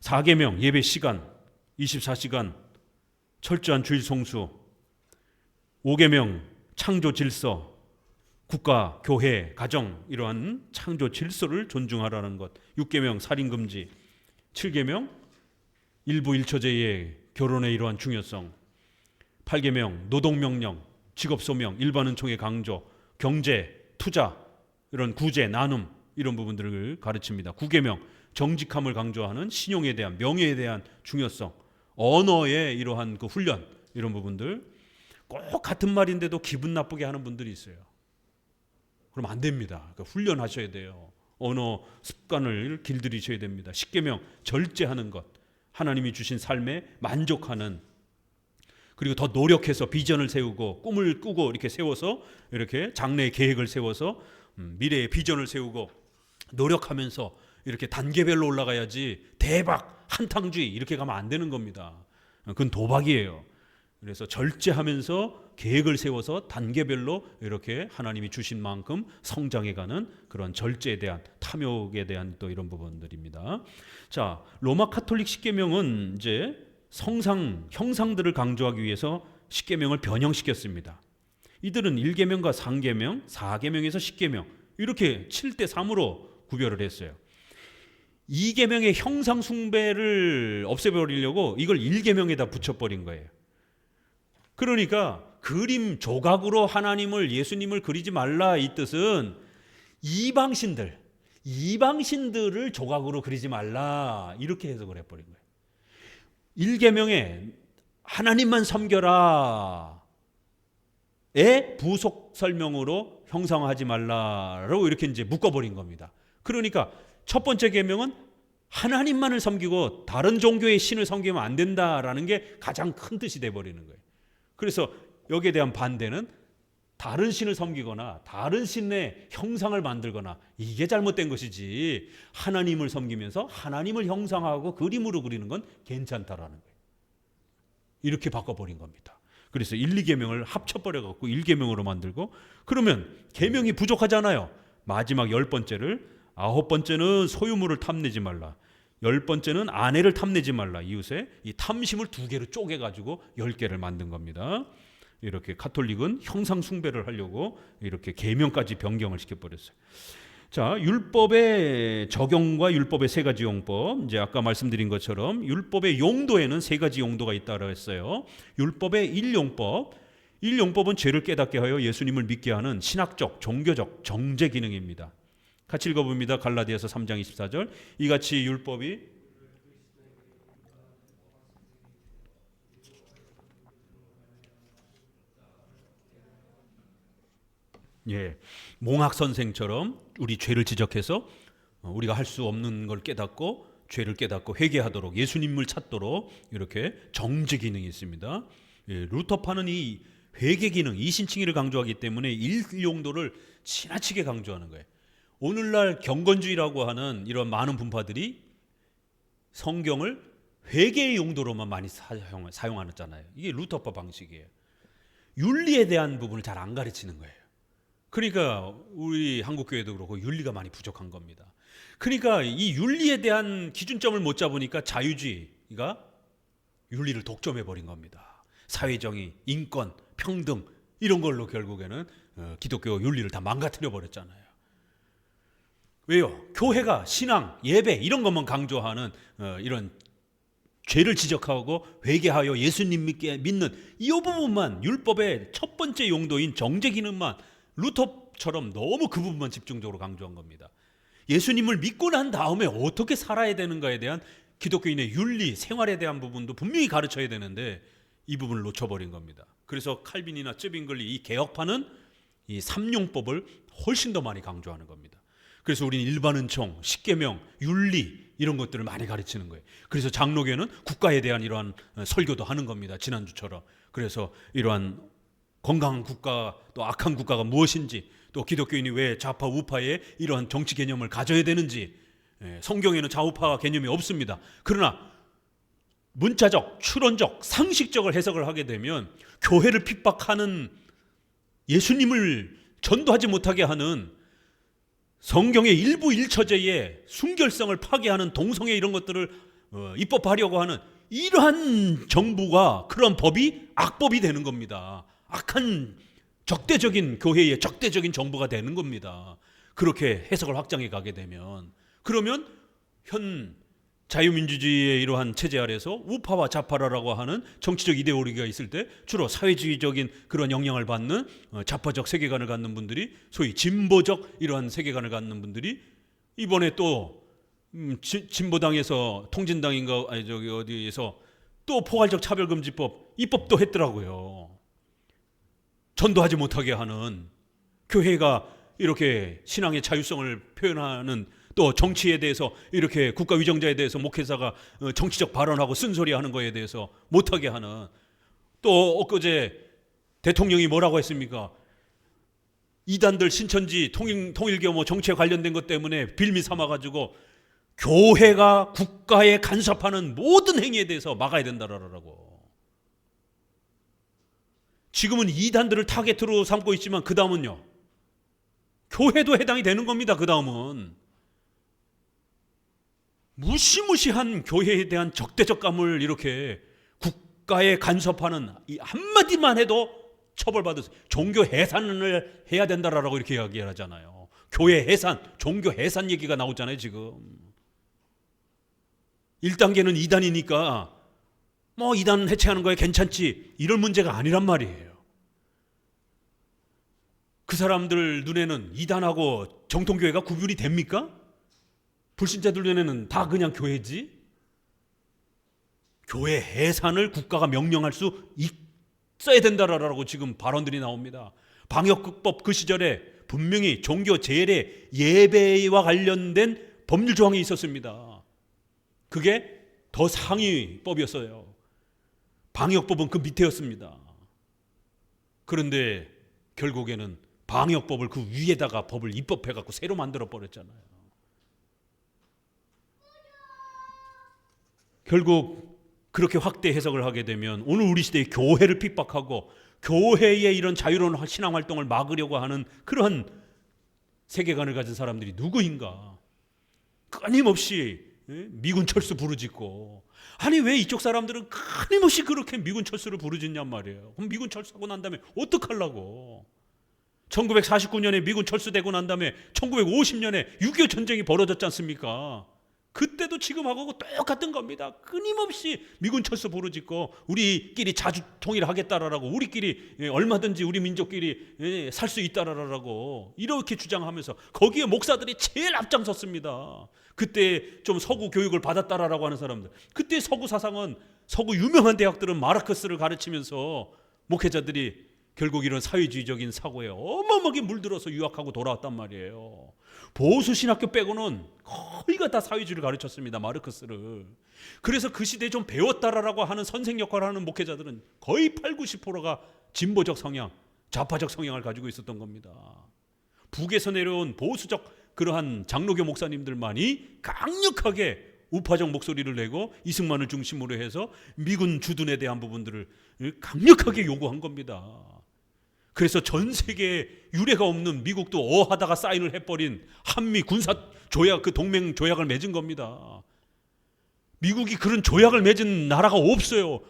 4계명 예배 시간 24시간 철저한 주일 성수. 5계명 창조 질서 국가, 교회, 가정 이러한 창조 질서를 존중하라는 것. 6계명 살인 금지. 7계명 일부 일처제의 결혼의 이러한 중요성. 8계명 노동명령, 직업소명, 일반은총의 강조, 경제, 투자, 이런 구제, 나눔 이런 부분들을 가르칩니다. 9계명 정직함을 강조하는 신용에 대한 명예에 대한 중요성, 언어의 이러한 그 훈련 이런 부분들. 꼭 같은 말인데도 기분 나쁘게 하는 분들이 있어요. 그럼 안 됩니다. 그러니까 훈련하셔야 돼요. 언어 습관을 길들이셔야 됩니다. 10계명 절제하는 것, 하나님이 주신 삶에 만족하는, 그리고 더 노력해서 비전을 세우고 꿈을 꾸고 이렇게 세워서 이렇게 장래의 계획을 세워서 미래의 비전을 세우고 노력하면서 이렇게 단계별로 올라가야지 대박 한탕주의 이렇게 가면 안 되는 겁니다. 그건 도박이에요. 그래서 절제하면서 계획을 세워서 단계별로 이렇게 하나님이 주신 만큼 성장해가는 그런 절제에 대한 탐욕에 대한 또 이런 부분들입니다. 자, 로마 카톨릭 10계명은 이제 형상들을 강조하기 위해서 10계명을 변형시켰습니다. 이들은 1계명과 3계명, 4계명에서 10계명 이렇게 7대 3으로 구별을 했어요. 2계명의 형상 숭배를 없애버리려고 이걸 1계명에다 붙여버린 거예요. 그러니까 그림 조각으로 하나님을 예수님을 그리지 말라 이 뜻은 이방신들을 조각으로 그리지 말라 이렇게 해석을 해버린 거예요. 1계명에 하나님만 섬겨라 의 부속 설명으로 형상화하지 말라라고 이렇게 이제 묶어버린 겁니다. 그러니까 첫 번째 계명은 하나님만을 섬기고 다른 종교의 신을 섬기면 안 된다라는 게 가장 큰 뜻이 돼버리는 거예요. 그래서 여기에 대한 반대는 다른 신을 섬기거나 다른 신의 형상을 만들거나 이게 잘못된 것이지, 하나님을 섬기면서 하나님을 형상하고 그림으로 그리는 건 괜찮다라는 거예요. 이렇게 바꿔버린 겁니다. 그래서 1, 2계명을 합쳐버려갖고 1계명으로 만들고, 그러면 계명이 부족하잖아요. 마지막 10번째를, 9번째는 소유물을 탐내지 말라, 10번째는 아내를 탐내지 말라, 이웃의 이 탐심을 2개로 쪼개가지고 10개를 만든 겁니다. 이렇게 가톨릭은 형상 숭배를 하려고 이렇게 계명까지 변경을 시켜버렸어요. 자, 율법의 적용과 율법의 3가지 용법. 이제 아까 말씀드린 것처럼 율법의 용도에는 3가지 용도가 있다고 했어요. 율법의 1용법. 1용법은 죄를 깨닫게 하여 예수님을 믿게 하는 신학적, 종교적 정죄 기능입니다. 같이 읽어봅니다. 갈라디아서 3장 24절. 이같이 율법이 몽학 선생처럼 우리 죄를 지적해서 우리가 할 수 없는 걸 깨닫고 죄를 깨닫고 회개하도록, 예수님을 찾도록 이렇게 정죄 기능이 있습니다. 루터파는 이 회개 기능, 이신칭의를 강조하기 때문에 일용도를 지나치게 강조하는 거예요. 오늘날 경건주의라고 하는 이런 많은 분파들이 성경을 회개의 용도로만 많이 사용하잖아요. 이게 루터파 방식이에요. 윤리에 대한 부분을 잘 안 가르치는 거예요. 그러니까 우리 한국교회도 그렇고 윤리가 많이 부족한 겁니다. 그러니까 이 윤리에 대한 기준점을 못 잡으니까 자유주의가 윤리를 독점해버린 겁니다. 사회정의, 인권, 평등 이런 걸로 결국에는 기독교 윤리를 다 망가뜨려 버렸잖아요. 왜요? 교회가 신앙, 예배 이런 것만 강조하는 이런 죄를 지적하고 회개하여 예수님 믿는 이 부분만, 율법의 첫 번째 용도인 정죄 기능만 루터처럼 너무 그 부분만 집중적으로 강조한 겁니다. 예수님을 믿고 난 다음에 어떻게 살아야 되는가에 대한 기독교인의 윤리, 생활에 대한 부분도 분명히 가르쳐야 되는데 이 부분을 놓쳐버린 겁니다. 그래서 칼빈이나 쯔빙글리 이 개혁파는 이 삼용법을 훨씬 더 많이 강조하는 겁니다. 그래서 우리는 일반 은총, 십계명, 윤리 이런 것들을 많이 가르치는 거예요. 그래서 장로교는 국가에 대한 이러한 설교도 하는 겁니다. 지난주처럼. 그래서 이러한 건강한 국가 또 악한 국가가 무엇인지, 또 기독교인이 왜 좌파 우파의 이러한 정치 개념을 가져야 되는지, 성경에는 좌우파 개념이 없습니다. 그러나 문자적, 추론적, 상식적을 해석을 하게 되면 교회를 핍박하는, 예수님을 전도하지 못하게 하는, 성경의 일부 일처제의 순결성을 파괴하는 동성애 이런 것들을 입법하려고 하는 이러한 정부가, 그런 법이 악법이 되는 겁니다. 악한 적대적인 교회의 적대적인 정부가 되는 겁니다. 그렇게 해석을 확장해 가게 되면, 그러면 현 자유민주주의의 이러한 체제 아래서 우파와 좌파라고 하는 정치적 이데올로기가 있을 때 주로 사회주의적인 그런 영향을 받는 좌파적 세계관을 갖는 분들이, 소위 진보적 이러한 세계관을 갖는 분들이 이번에 또 진보당에서, 통진당인가 아니 저기 어디에서 또 포괄적 차별금지법 입법도 했더라고요. 전도하지 못하게 하는, 교회가 이렇게 신앙의 자유성을 표현하는, 또 정치에 대해서 이렇게 국가 위정자에 대해서 목회자가 정치적 발언하고 쓴소리하는 거에 대해서 못하게 하는, 또 엊그제 대통령이 뭐라고 했습니까? 이단들 신천지 통일교 뭐 정치에 관련된 것 때문에 빌미 삼아가지고 교회가 국가에 간섭하는 모든 행위에 대해서 막아야 된다라고. 지금은 이단들을 타겟으로 삼고 있지만 그 다음은요, 교회도 해당이 되는 겁니다. 그 다음은 무시무시한 교회에 대한 적대적감을 이렇게 국가에 간섭하는 이 한마디만 해도 처벌받을, 종교 해산을 해야 된다라고 이렇게 이야기하잖아요. 교회 해산, 종교 해산 얘기가 나오잖아요. 지금 1단계는 이단이니까 뭐 이단 해체하는 거에 괜찮지, 이런 문제가 아니란 말이에요. 그 사람들 눈에는 이단하고 정통교회가 구분이 됩니까? 불신자들 눈에는 다 그냥 교회지. 교회 해산을 국가가 명령할 수 있어야 된다라고 지금 발언들이 나옵니다. 방역국법 그 시절에 분명히 종교 제례 예배와 관련된 법률 조항이 있었습니다. 그게 더 상위법이었어요. 방역법은 그 밑에였습니다. 그런데 결국에는 방역법을 그 위에다가 법을 입법해갖고 새로 만들어 버렸잖아요. 결국 그렇게 확대 해석을 하게 되면 오늘 우리 시대의 교회를 핍박하고 교회의 이런 자유로운 신앙활동을 막으려고 하는 그러한 세계관을 가진 사람들이 누구인가? 끊임없이 미군 철수 부르짖고, 아니 왜 이쪽 사람들은 끊임없이 그렇게 미군 철수를 부르짖냔 말이에요. 그럼 미군 철수하고 난 다음에 어떡하려고? 1949년에 미군 철수되고 난 다음에 1950년에 6.25 전쟁이 벌어졌지 않습니까? 그때도 지금하고 똑같은 겁니다. 끊임없이 미군 철수 부르짖고 우리끼리 자주 통일하겠다라고, 우리끼리 얼마든지 우리 민족끼리 살 수 있다라고 이렇게 주장하면서 거기에 목사들이 제일 앞장섰습니다. 그때 좀 서구 교육을 받았다라고 하는 사람들, 그때 서구 사상은, 서구 유명한 대학들은 마르크스를 가르치면서 목회자들이 결국 이런 사회주의적인 사고에 어마어마하게 물들어서 유학하고 돌아왔단 말이에요. 보수 신학교 빼고는 거의가 다 사회주의를 가르쳤습니다, 마르크스를. 그래서 그 시대에 좀 배웠다라고 하는 선생 역할을 하는 목회자들은 거의 80-90%가 진보적 성향, 좌파적 성향을 가지고 있었던 겁니다. 북에서 내려온 보수적 그러한 장로교 목사님들만이 강력하게 우파적 목소리를 내고 이승만을 중심으로 해서 미군 주둔에 대한 부분들을 강력하게 요구한 겁니다. 그래서 전 세계에 유례가 없는, 미국도 어하다가 사인을 해버린 한미 군사 조약, 그 동맹 조약을 맺은 겁니다. 미국이 그런 조약을 맺은 나라가 없어요.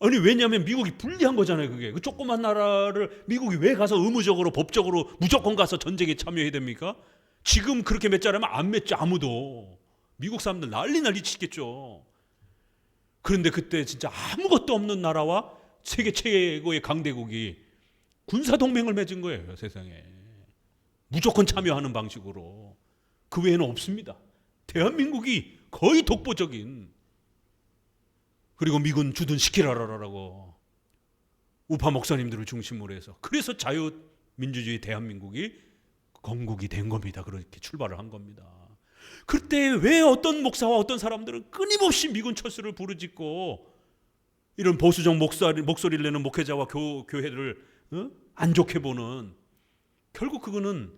아니 왜냐하면 미국이 불리한 거잖아요. 그게 그 조그만 나라를 미국이 왜 가서 의무적으로 법적으로 무조건 가서 전쟁에 참여해야 됩니까? 지금 그렇게 맺자라면 안 맺죠. 아무도. 미국 사람들 난리 치겠죠. 그런데 그때 진짜 아무것도 없는 나라와 세계 최고의 강대국이 군사동맹을 맺은 거예요. 세상에. 무조건 참여하는 방식으로. 그 외에는 없습니다. 대한민국이 거의 독보적인, 그리고 미군 주둔시키라라고 우파 목사님들을 중심으로 해서, 그래서 자유민주주의 대한민국이 건국이 된 겁니다. 그렇게 출발을 한 겁니다. 그때 왜 어떤 목사와 어떤 사람들은 끊임없이 미군 철수를 부르짖고 이런 보수적 목소리를 내는 목회자와 교회들을 안 좋게 보는, 결국 그거는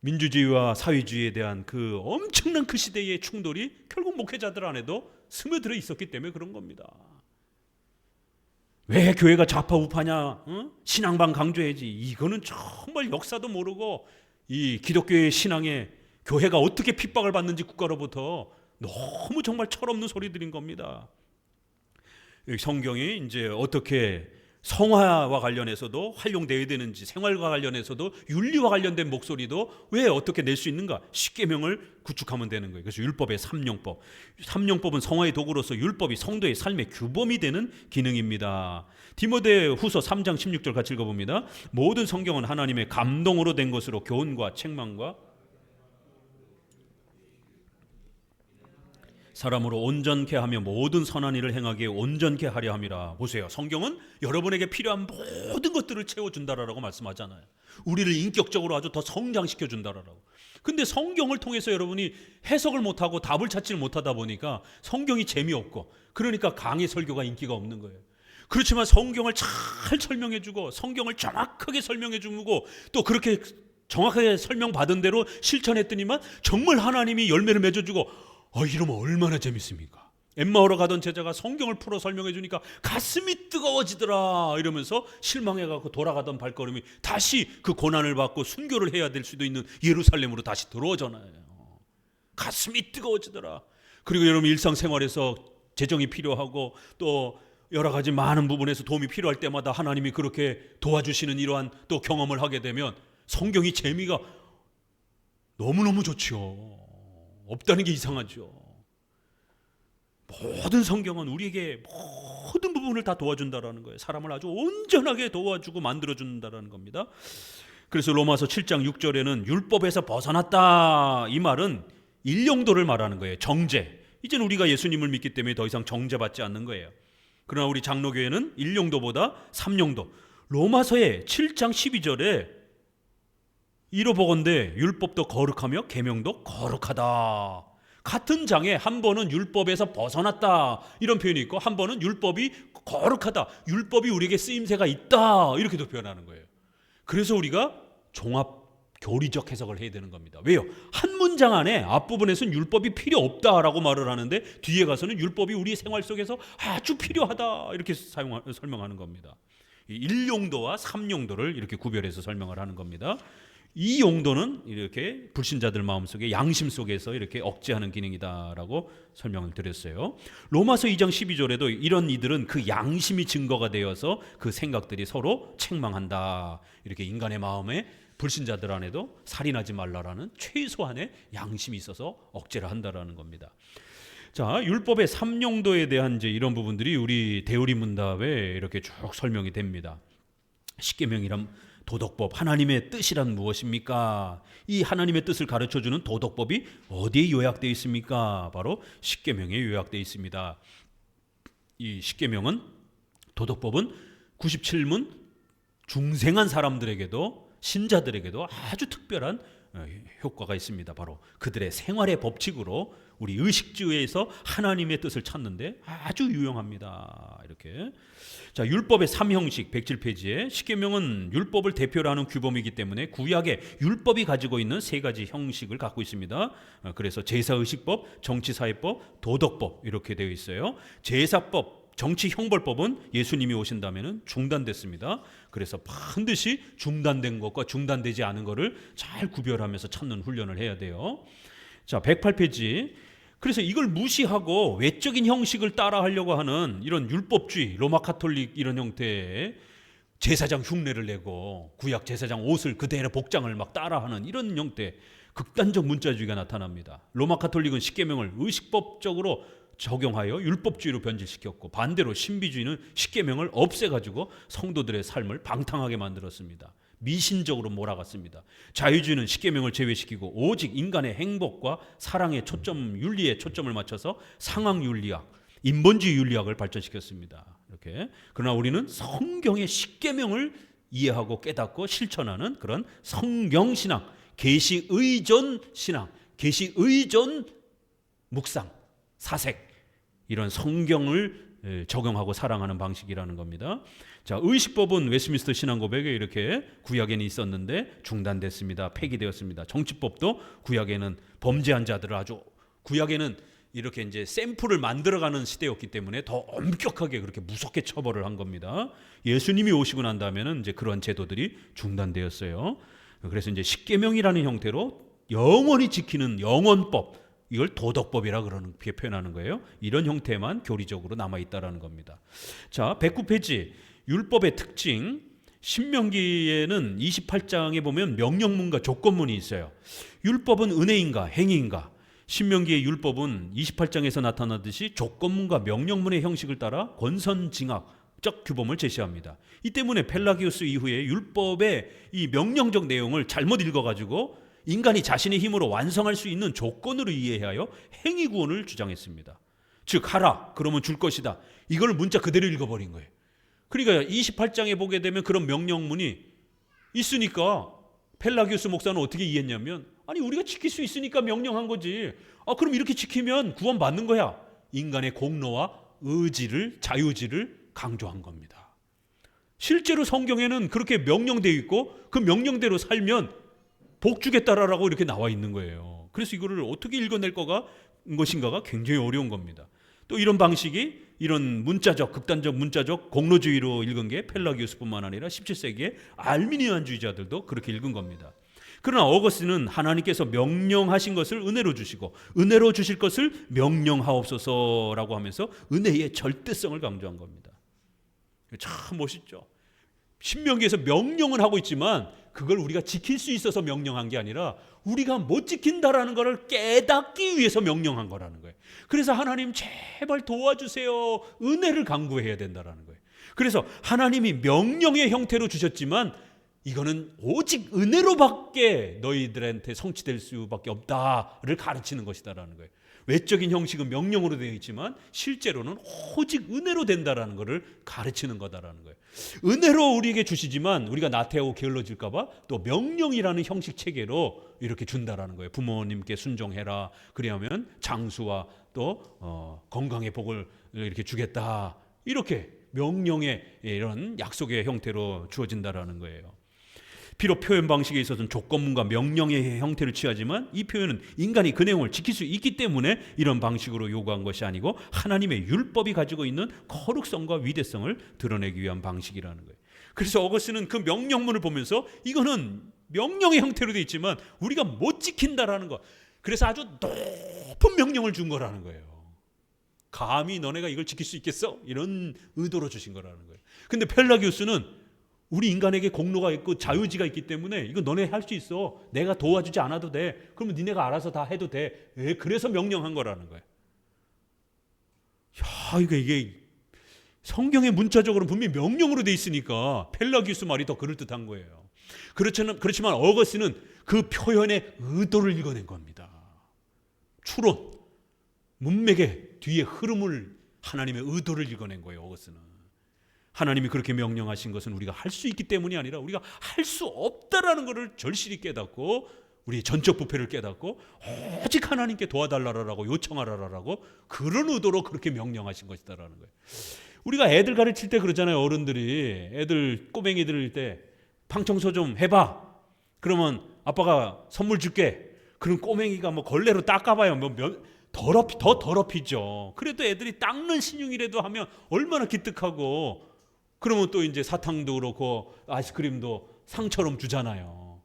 민주주의와 사회주의에 대한 그 엄청난 그 시대의 충돌이 결국 목회자들 안에도 스며들어 있었기 때문에 그런 겁니다. 왜 교회가 좌파 우파냐? 신앙방 강조해야지. 이거는 정말 역사도 모르고 이 기독교의 신앙에 교회가 어떻게 핍박을 받는지 국가로부터 너무 정말 철없는 소리들인 겁니다. 성경이 이제 어떻게 성화와 관련해서도 활용되어야 되는지, 생활과 관련해서도 윤리와 관련된 목소리도 왜 어떻게 낼 수 있는가? 십계명을 구축하면 되는 거예요. 그래서 율법의 삼령법. 삼령법은 성화의 도구로서 율법이 성도의 삶의 규범이 되는 기능입니다. 디모데후서 3장 16절 같이 읽어봅니다. 모든 성경은 하나님의 감동으로 된 것으로 교훈과 책망과 사람으로 온전케 하며 모든 선한 일을 행하기에 온전케 하려 함이라. 보세요. 성경은 여러분에게 필요한 모든 것들을 채워준다라고 말씀하잖아요. 우리를 인격적으로 아주 더 성장시켜준다라고. 근데 성경을 통해서 여러분이 해석을 못하고 답을 찾지를 못하다 보니까 성경이 재미없고, 그러니까 강의 설교가 인기가 없는 거예요. 그렇지만 성경을 잘 설명해주고 성경을 정확하게 설명해주고 또 그렇게 정확하게 설명받은 대로 실천했더니만 정말 하나님이 열매를 맺어주고, 이러면 얼마나 재밌습니까? 엠마오로 가던 제자가 성경을 풀어 설명해 주니까 가슴이 뜨거워지더라 이러면서 실망해갖고 돌아가던 발걸음이 다시 그 고난을 받고 순교를 해야 될 수도 있는 예루살렘으로 다시 들어오잖아요. 가슴이 뜨거워지더라. 그리고 여러분 일상생활에서 재정이 필요하고 또 여러 가지 많은 부분에서 도움이 필요할 때마다 하나님이 그렇게 도와주시는 이러한 또 경험을 하게 되면 성경이 재미가 너무너무 좋죠. 없다는 게 이상하죠. 모든 성경은 우리에게 모든 부분을 다 도와준다라는 거예요. 사람을 아주 온전하게 도와주고 만들어준다라는 겁니다. 그래서 로마서 7장 6절에는 율법에서 벗어났다, 이 말은 일용도를 말하는 거예요. 정죄. 이제는 우리가 예수님을 믿기 때문에 더 이상 정죄받지 않는 거예요. 그러나 우리 장로교회는 일용도보다 삼용도. 로마서의 7장 12절에 이로 보건대 율법도 거룩하며 계명도 거룩하다. 같은 장에 한 번은 율법에서 벗어났다 이런 표현이 있고, 한 번은 율법이 거룩하다, 율법이 우리에게 쓰임새가 있다 이렇게도 표현하는 거예요. 그래서 우리가 종합 교리적 해석을 해야 되는 겁니다. 왜요? 한 문장 안에 앞부분에서는 율법이 필요 없다라고 말을 하는데 뒤에 가서는 율법이 우리 생활 속에서 아주 필요하다 이렇게 설명하는 겁니다. 1용도와 3용도를 이렇게 구별해서 설명을 하는 겁니다. 이 용도는 이렇게 불신자들 마음속에 양심 속에서 이렇게 억제하는 기능이다라고 설명을 드렸어요. 로마서 2장 12절에도 이런 이들은 그 양심이 증거가 되어서 그 생각들이 서로 책망한다. 이렇게 인간의 마음에 불신자들 안에도 살인하지 말라라는 최소한의 양심이 있어서 억제를 한다라는 겁니다. 자, 율법의 3용도에 대한 이제 이런 부분들이 우리 대우리 문답에 이렇게 쭉 설명이 됩니다. 십계명이란 도덕법, 하나님의 뜻이란 무엇입니까? 이 하나님의 뜻을 가르쳐주는 도덕법이 어디에 요약되어 있습니까? 바로 십계명에 요약되어 있습니다. 이 십계명은, 도덕법은 97문 중생한 사람들에게도, 신자들에게도 아주 특별한 효과가 있습니다. 바로 그들의 생활의 법칙으로 우리 의식주에서 하나님의 뜻을 찾는데 아주 유용합니다. 이렇게. 자, 율법의 3형식 107페이지에 십계명은 율법을 대표로 하는 규범이기 때문에 구약의 율법이 가지고 있는 3가지 형식을 갖고 있습니다. 그래서 제사의식법, 정치사회법, 도덕법 이렇게 되어 있어요. 제사법, 정치 형벌법은 예수님이 오신다면 중단됐습니다. 그래서 반드시 중단된 것과 중단되지 않은 것을 잘 구별하면서 찾는 훈련을 해야 돼요. 자, 108페이지. 그래서 이걸 무시하고 외적인 형식을 따라하려고 하는 이런 율법주의, 로마 카톨릭 이런 형태의 제사장 흉내를 내고 구약 제사장 옷을 그대로 복장을 막 따라하는 이런 형태, 극단적 문자주의가 나타납니다. 로마 카톨릭은 십계명을 의식법적으로 적용하여 율법주의로 변질시켰고, 반대로 신비주의는 십계명을 없애가지고 성도들의 삶을 방탕하게 만들었습니다. 미신적으로 몰아갔습니다. 자유주의는 십계명을 제외시키고 오직 인간의 행복과 사랑의 초점, 윤리에 초점을 맞춰서 상황윤리학, 인본주의 윤리학을 발전시켰습니다. 이렇게. 그러나 우리는 성경의 십계명을 이해하고 깨닫고 실천하는 그런 성경신앙, 계시의존 신앙, 계시의존 묵상, 사색, 이런 성경을 적용하고 사랑하는 방식이라는 겁니다. 자, 의식법은 웨스트민스터 신앙고백에 이렇게 구약에는 있었는데 중단됐습니다. 폐기되었습니다. 정치법도 구약에는 범죄한 자들을 아주, 구약에는 이렇게 이제 샘플을 만들어가는 시대였기 때문에 더 엄격하게 그렇게 무섭게 처벌을 한 겁니다. 예수님이 오시고 난 다음에는 이제 그런 제도들이 중단되었어요. 그래서 이제 십계명이라는 형태로 영원히 지키는 영원법, 이걸 도덕법이라 그러는 표현하는 거예요. 이런 형태만 교리적으로 남아 있다라는 겁니다. 자, 109페이지. 율법의 특징. 신명기에는 28장에 보면 명령문과 조건문이 있어요. 율법은 은혜인가 행위인가? 신명기의 율법은 28장에서 나타나듯이 조건문과 명령문의 형식을 따라 권선징악적 규범을 제시합니다. 이 때문에 펠라기우스 이후에 율법의 이 명령적 내용을 잘못 읽어가지고 인간이 자신의 힘으로 완성할 수 있는 조건으로 이해하여 행위구원을 주장했습니다. 즉 하라 그러면 줄 것이다, 이걸 문자 그대로 읽어버린 거예요. 그러니까 28장에 보게 되면 그런 명령문이 있으니까 펠라기우스 목사는 어떻게 이해했냐면, 아니 우리가 지킬 수 있으니까 명령한 거지, 그럼 이렇게 지키면 구원받는 거야. 인간의 공로와 의지를, 자유지를 강조한 겁니다. 실제로 성경에는 그렇게 명령되어 있고 그 명령대로 살면 복 주겠다라고 이렇게 나와 있는 거예요. 그래서 이거를 어떻게 읽어낼 것인가가 굉장히 어려운 겁니다. 또 이런 방식이, 이런 문자적, 극단적 문자적 공로주의로 읽은 게 펠라기우스뿐만 아니라 17세기의 알미니안주의자들도 그렇게 읽은 겁니다. 그러나 어거스틴은 하나님께서 명령하신 것을 은혜로 주시고 은혜로 주실 것을 명령하옵소서라고 하면서 은혜의 절대성을 강조한 겁니다. 참 멋있죠. 신명기에서 명령은 하고 있지만 그걸 우리가 지킬 수 있어서 명령한 게 아니라 우리가 못 지킨다라는 것을 깨닫기 위해서 명령한 거라는 거예요. 그래서 하나님 제발 도와주세요, 은혜를 강구해야 된다라는 거예요. 그래서 하나님이 명령의 형태로 주셨지만 이거는 오직 은혜로밖에 너희들한테 성취될 수밖에 없다를 가르치는 것이다라는 거예요. 외적인 형식은 명령으로 되어 있지만 실제로는 오직 은혜로 된다라는 것을 가르치는 거다라는 거예요. 은혜로 우리에게 주시지만 우리가 나태하고 게을러질까 봐 또 명령이라는 형식 체계로 이렇게 준다라는 거예요. 부모님께 순종해라. 그리하면 장수와 또 건강의 복을 이렇게 주겠다. 이렇게 명령의 이런 약속의 형태로 주어진다라는 거예요. 비록 표현 방식에 있어서는 조건문과 명령의 형태를 취하지만 이 표현은 인간이 그 내용을 지킬 수 있기 때문에 이런 방식으로 요구한 것이 아니고 하나님의 율법이 가지고 있는 거룩성과 위대성을 드러내기 위한 방식이라는 거예요. 그래서 어거스는 그 명령문을 보면서 이거는 명령의 형태로 되어 있지만 우리가 못 지킨다라는 것, 그래서 아주 높은 명령을 준 거라는 거예요. 감히 너네가 이걸 지킬 수 있겠어? 이런 의도로 주신 거라는 거예요. 근데 펠라기우스는 우리 인간에게 공로가 있고 자유지가 있기 때문에 이거 너네 할 수 있어. 내가 도와주지 않아도 돼. 그러면 니네가 알아서 다 해도 돼. 그래서 명령한 거라는 거예요. 야, 이게 성경의 문자적으로는 분명히 명령으로 돼 있으니까 펠라기우스 말이 더 그럴듯한 거예요. 그렇지만 어거스는 그 표현의 의도를 읽어낸 겁니다. 추론, 문맥의 뒤에 흐름을, 하나님의 의도를 읽어낸 거예요. 어거스는. 하나님이 그렇게 명령하신 것은 우리가 할 수 있기 때문이 아니라 우리가 할 수 없다라는 것을 절실히 깨닫고 우리의 전적 부패를 깨닫고 오직 하나님께 도와달라라고 요청하라라고 그런 의도로 그렇게 명령하신 것이다라는 거예요. 우리가 애들 가르칠 때 그러잖아요. 어른들이 애들 꼬맹이들 때 방 청소 좀 해봐. 그러면 아빠가 선물 줄게. 그럼 꼬맹이가 뭐 걸레로 닦아봐요. 더 더럽히죠. 그래도 애들이 닦는 신용이라도 하면 얼마나 기특하고, 그러면 또 이제 사탕도 그렇고 아이스크림도 상처럼 주잖아요.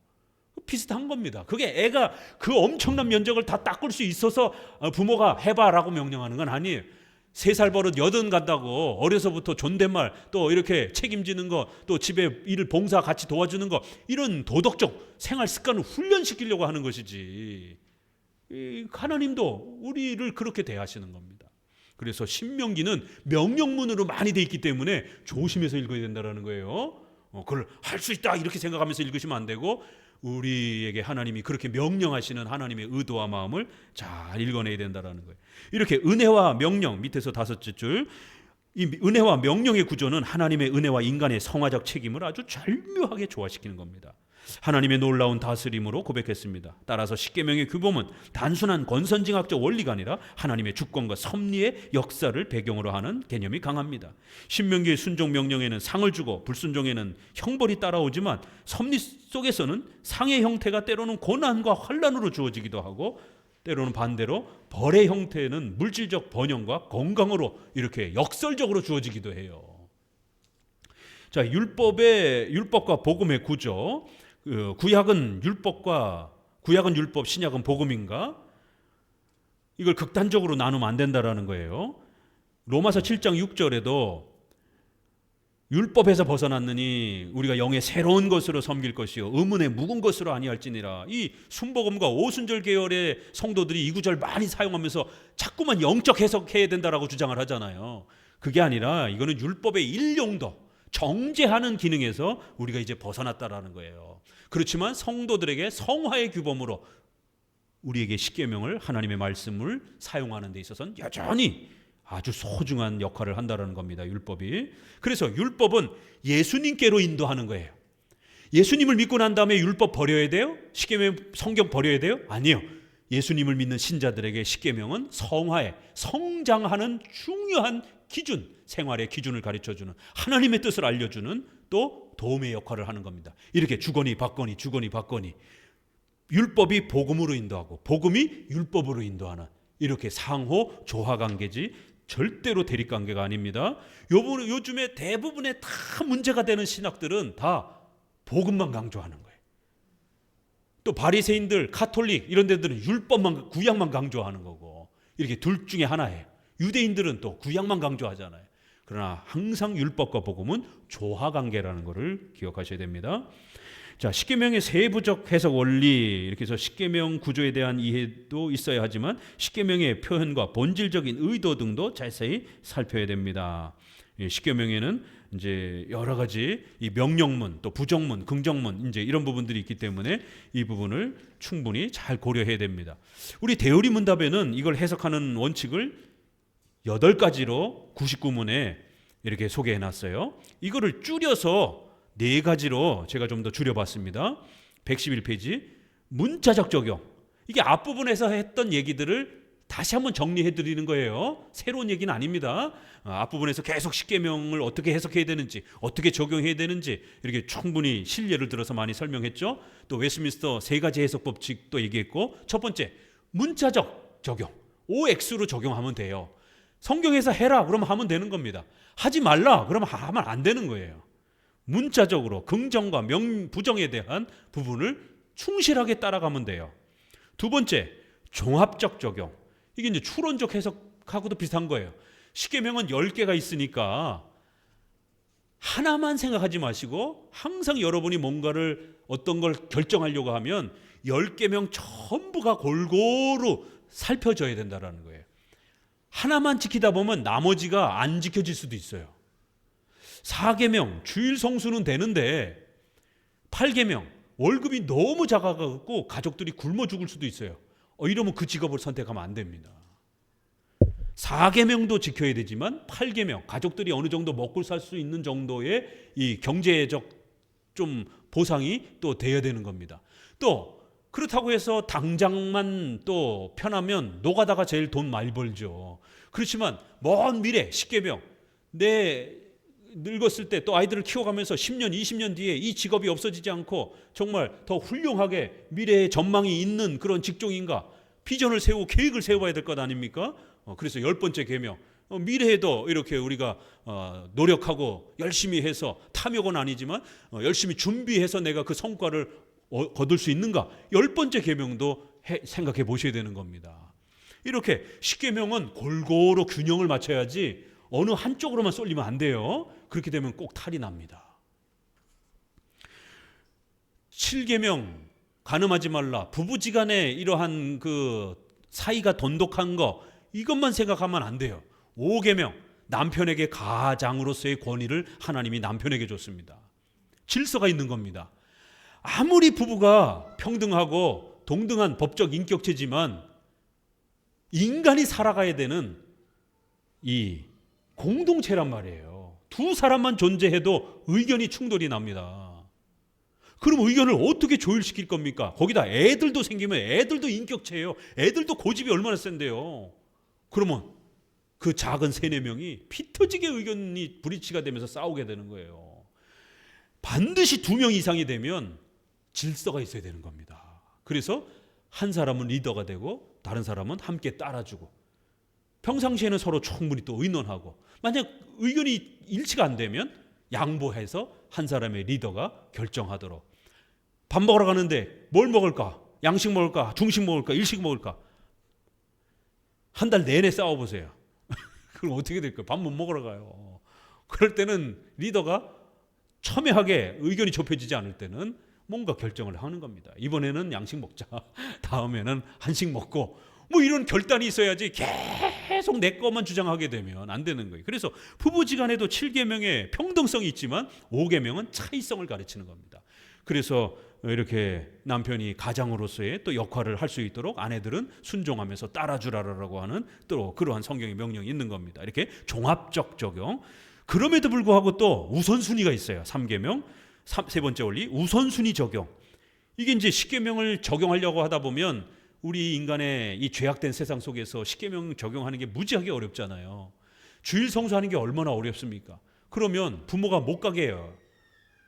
비슷한 겁니다. 그게 애가 그 엄청난 면적을 다 닦을 수 있어서 부모가 해봐라고 명령하는 건 아니에요. 3살 버릇 80 간다고 어려서부터 존댓말 또 이렇게 책임지는 거, 또 집에 일을 봉사 같이 도와주는 거, 이런 도덕적 생활 습관을 훈련시키려고 하는 것이지, 하나님도 우리를 그렇게 대하시는 겁니다. 그래서 신명기는 명령문으로 많이 돼 있기 때문에 조심해서 읽어야 된다는 거예요. 그걸 할 수 있다 이렇게 생각하면서 읽으시면 안 되고, 우리에게 하나님이 그렇게 명령하시는 하나님의 의도와 마음을 잘 읽어내야 된다는 거예요. 이렇게 은혜와 명령, 밑에서 5째 줄, 이 은혜와 명령의 구조는 하나님의 은혜와 인간의 성화적 책임을 아주 절묘하게 조화시키는 겁니다. 하나님의 놀라운 다스림으로 고백했습니다. 따라서 십계명의 규범은 단순한 권선징악적 원리가 아니라 하나님의 주권과 섭리의 역사를 배경으로 하는 개념이 강합니다. 신명기의 순종 명령에는 상을 주고 불순종에는 형벌이 따라오지만 섭리 속에서는 상의 형태가 때로는 고난과 환난으로 주어지기도 하고, 때로는 반대로 벌의 형태는 물질적 번영과 건강으로 이렇게 역설적으로 주어지기도 해요. 자, 율법과 복음의 구조. 구약은 율법, 신약은 복음인가? 이걸 극단적으로 나누면 안 된다라는 거예요. 로마서 7장 6절에도 율법에서 벗어났느니 우리가 영의 새로운 것으로 섬길 것이요 의문의 묵은 것으로 아니할지니라. 이 순복음과 오순절 계열의 성도들이 이 구절 많이 사용하면서 자꾸만 영적 해석해야 된다라고 주장을 하잖아요. 그게 아니라 이거는 율법의 일용도, 정죄하는 기능에서 우리가 이제 벗어났다라는 거예요. 그렇지만 성도들에게 성화의 규범으로 우리에게 십계명을, 하나님의 말씀을 사용하는 데 있어서는 여전히 아주 소중한 역할을 한다는 겁니다. 율법이. 그래서 율법은 예수님께로 인도하는 거예요. 예수님을 믿고 난 다음에 율법 버려야 돼요? 십계명, 성경 버려야 돼요? 아니요. 예수님을 믿는 신자들에게 십계명은 성화에 성장하는 중요한 기준, 생활의 기준을 가르쳐주는, 하나님의 뜻을 알려주는 또 도움의 역할을 하는 겁니다. 이렇게 주거니 받거니 율법이 복음으로 인도하고 복음이 율법으로 인도하는, 이렇게 상호 조화관계지 절대로 대립관계가 아닙니다. 요즘에 대부분의 다 문제가 되는 신학들은 다 복음만 강조하는 거예요. 또 바리새인들, 가톨릭 이런 데들은 율법만, 구약만 강조하는 거고, 이렇게 둘 중에 하나예요. 유대인들은 또 구약만 강조하잖아요. 그러나 항상 율법과 복음은 조화관계라는 것을 기억하셔야 됩니다. 자, 십계명의 세부적 해석 원리, 이렇게 해서 십계명 구조에 대한 이해도 있어야 하지만 십계명의 표현과 본질적인 의도 등도 자세히 살펴야 됩니다. 십계명에는 이제 여러 가지 이 명령문, 또 부정문, 긍정문 이제 이런 부분들이 있기 때문에 이 부분을 충분히 잘 고려해야 됩니다. 우리 대우리 문답에는 이걸 해석하는 원칙을 8가지로 99문에 이렇게 소개해 놨어요. 이거를 줄여서 4가지로 제가 좀 더 줄여봤습니다. 111페이지 문자적 적용. 이게 앞부분에서 했던 얘기들을 다시 한번 정리해 드리는 거예요. 새로운 얘기는 아닙니다. 앞부분에서 계속 십계명을 어떻게 해석해야 되는지, 어떻게 적용해야 되는지 이렇게 충분히 실례를 들어서 많이 설명했죠. 또 웨스트민스터 3가지 해석 법칙도 얘기했고, 첫 번째 문자적 적용. OX로 적용하면 돼요. 성경에서 해라 그러면 하면 되는 겁니다. 하지 말라 그러면 하면 안 되는 거예요. 문자적으로 긍정과 부정에 대한 부분을 충실하게 따라가면 돼요. 두 번째, 종합적 적용. 이게 이제 추론적 해석하고도 비슷한 거예요. 십계명은 10개가 있으니까 하나만 생각하지 마시고 항상 여러분이 뭔가를 어떤 걸 결정하려고 하면 10계명 전부가 골고루 살펴져야 된다는 거예요. 하나만 지키다 보면 나머지가 안 지켜질 수도 있어요. 4계명 주일 성수는 되는데 8계명 월급이 너무 작아갖고 가족들이 굶어 죽을 수도 있어요. 이러면 그 직업을 선택하면 안 됩니다. 4계명도 지켜야 되지만 8계명 가족들이 어느 정도 먹고 살 수 있는 정도의 이 경제적 좀 보상이 또 돼야 되는 겁니다. 또 그렇다고 해서 당장만 또 편하면 노가다가 제일 돈 많이 벌죠. 그렇지만 먼 미래 10계명 내 늙었을 때 또 아이들을 키워가면서 10년 20년 뒤에 이 직업이 없어지지 않고 정말 더 훌륭하게 미래의 전망이 있는 그런 직종인가 비전을 세우고 계획을 세워야 될 것 아닙니까? 그래서 10번째 계명 미래에도 이렇게 우리가 노력하고 열심히 해서 탐욕은 아니지만 열심히 준비해서 내가 그 성과를 거둘 수 있는가 10번째 계명도 생각해 보셔야 되는 겁니다. 이렇게 10계명은 골고루 균형을 맞춰야지 어느 한쪽으로만 쏠리면 안 돼요. 그렇게 되면 꼭 탈이 납니다. 7계명 간음하지 말라. 부부지간에 이러한 그 사이가 돈독한 거 이것만 생각하면 안 돼요. 5계명 남편에게 가장으로서의 권위를 하나님이 남편에게 줬습니다. 질서가 있는 겁니다. 아무리 부부가 평등하고 동등한 법적 인격체지만 인간이 살아가야 되는 이 공동체란 말이에요. 두 사람만 존재해도 의견이 충돌이 납니다. 그럼 의견을 어떻게 조율시킬 겁니까? 거기다 애들도 생기면 애들도 인격체예요. 애들도 고집이 얼마나 센데요. 그러면 그 작은 3-4명이 피 터지게 의견이 불이치가 되면서 싸우게 되는 거예요. 반드시 2명 이상이 되면 질서가 있어야 되는 겁니다. 그래서 한 사람은 리더가 되고 다른 사람은 함께 따라주고 평상시에는 서로 충분히 또 의논하고 만약 의견이 일치가 안 되면 양보해서 한 사람의 리더가 결정하도록 밥 먹으러 가는데 뭘 먹을까? 양식 먹을까? 중식 먹을까? 일식 먹을까? 한 달 내내 싸워보세요. 그럼 어떻게 될까요? 밥 못 먹으러 가요. 그럴 때는 리더가 첨예하게 의견이 좁혀지지 않을 때는 뭔가 결정을 하는 겁니다. 이번에는 양식 먹자. 다음에는 한식 먹고 뭐 이런 결단이 있어야지 계속 내 것만 주장하게 되면 안 되는 거예요. 그래서 부부지간에도 7계명의 평등성이 있지만 5계명은 차이성을 가르치는 겁니다. 그래서 이렇게 남편이 가장으로서의 또 역할을 할 수 있도록 아내들은 순종하면서 따라주라라고 하는 또 그러한 성경의 명령이 있는 겁니다. 이렇게 종합적 적용. 그럼에도 불구하고 또 우선순위가 있어요. 3계명, 세 번째 원리 우선순위 적용. 이게 이제 10계명을 적용하려고 하다 보면 우리 인간의 이 죄악된 세상 속에서 10계명 적용하는 게 무지하게 어렵잖아요. 주일 성수하는 게 얼마나 어렵습니까? 그러면 부모가 못 가게 해요.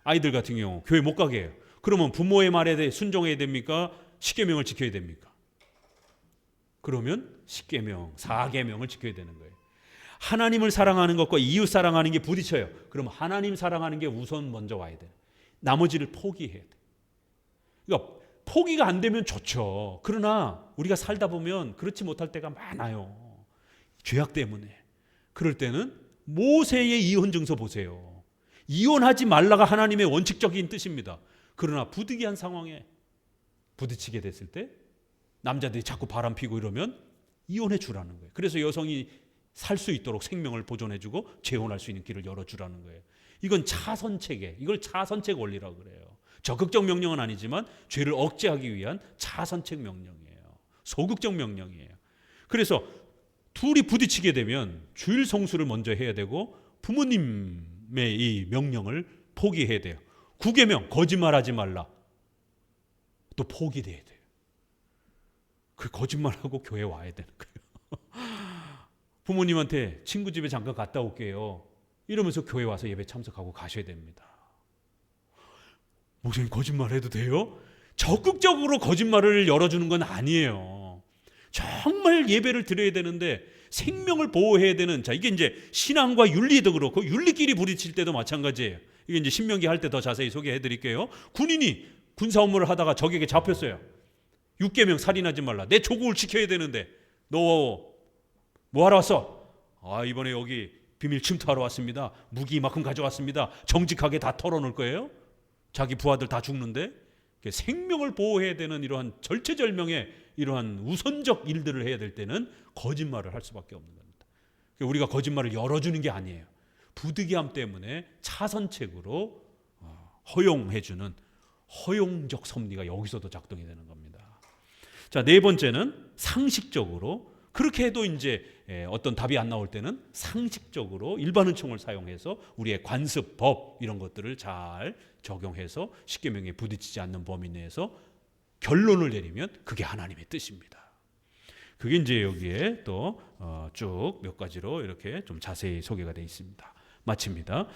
아이들 같은 경우 교회 못 가게 해요. 그러면 부모의 말에 대해 순종해야 됩니까? 10계명을 지켜야 됩니까? 그러면 10계명, 4계명을 지켜야 되는 거예요. 하나님을 사랑하는 것과 이웃 사랑하는 게 부딪혀요. 그럼 하나님 사랑하는 게 우선 먼저 와야 돼요. 나머지를 포기해야 돼요. 그러니까 포기가 안 되면 좋죠. 그러나 우리가 살다 보면 그렇지 못할 때가 많아요. 죄악 때문에. 그럴 때는 모세의 이혼 증서 보세요. 이혼하지 말라가 하나님의 원칙적인 뜻입니다. 그러나 부득이한 상황에 부딪히게 됐을 때 남자들이 자꾸 바람 피고 이러면 이혼해 주라는 거예요. 그래서 여성이 살 수 있도록 생명을 보존해주고 재혼할 수 있는 길을 열어주라는 거예요. 이건 차선책에, 이걸 차선책 원리라고 그래요. 적극적 명령은 아니지만 죄를 억제하기 위한 차선책 명령이에요. 소극적 명령이에요. 그래서 둘이 부딪히게 되면 주일 성수를 먼저 해야 되고 부모님의 이 명령을 포기해야 돼요. 9계명 거짓말하지 말라. 또 포기돼야 돼요. 그 거짓말하고 교회 와야 되는 거예요. 부모님한테 친구 집에 잠깐 갔다 올게요. 이러면서 교회 와서 예배 참석하고 가셔야 됩니다. 목사님 거짓말해도 돼요? 적극적으로 거짓말을 열어주는 건 아니에요. 정말 예배를 드려야 되는데 생명을 보호해야 되는, 자, 이게 이제 신앙과 윤리도 그렇고 윤리끼리 부딪힐 때도 마찬가지예요. 이게 이제 신명기 할 때 더 자세히 소개해 드릴게요. 군인이 군사 업무를 하다가 적에게 잡혔어요. 6계명 살인하지 말라. 내 조국을 지켜야 되는데 너 뭐 하러 왔어? 아, 이번에 여기 비밀 침투하러 왔습니다. 무기 이만큼 가져왔습니다. 정직하게 다 털어놓을 거예요? 자기 부하들 다 죽는데? 생명을 보호해야 되는 이러한 절체절명의 이러한 우선적 일들을 해야 될 때는 거짓말을 할 수밖에 없는 겁니다. 우리가 거짓말을 열어주는 게 아니에요. 부득이함 때문에 차선책으로 허용해주는 허용적 섭리가 여기서도 작동이 되는 겁니다. 자, 네 번째는 상식적으로, 그렇게 해도 이제 어떤 답이 안 나올 때는 상식적으로 일반 은총을 사용해서 우리의 관습, 법 이런 것들을 잘 적용해서 십계명에 부딪히지 않는 범위 내에서 결론을 내리면 그게 하나님의 뜻입니다. 그게 이제 여기에 또 쭉 몇 가지로 이렇게 좀 자세히 소개가 되어 있습니다. 마칩니다.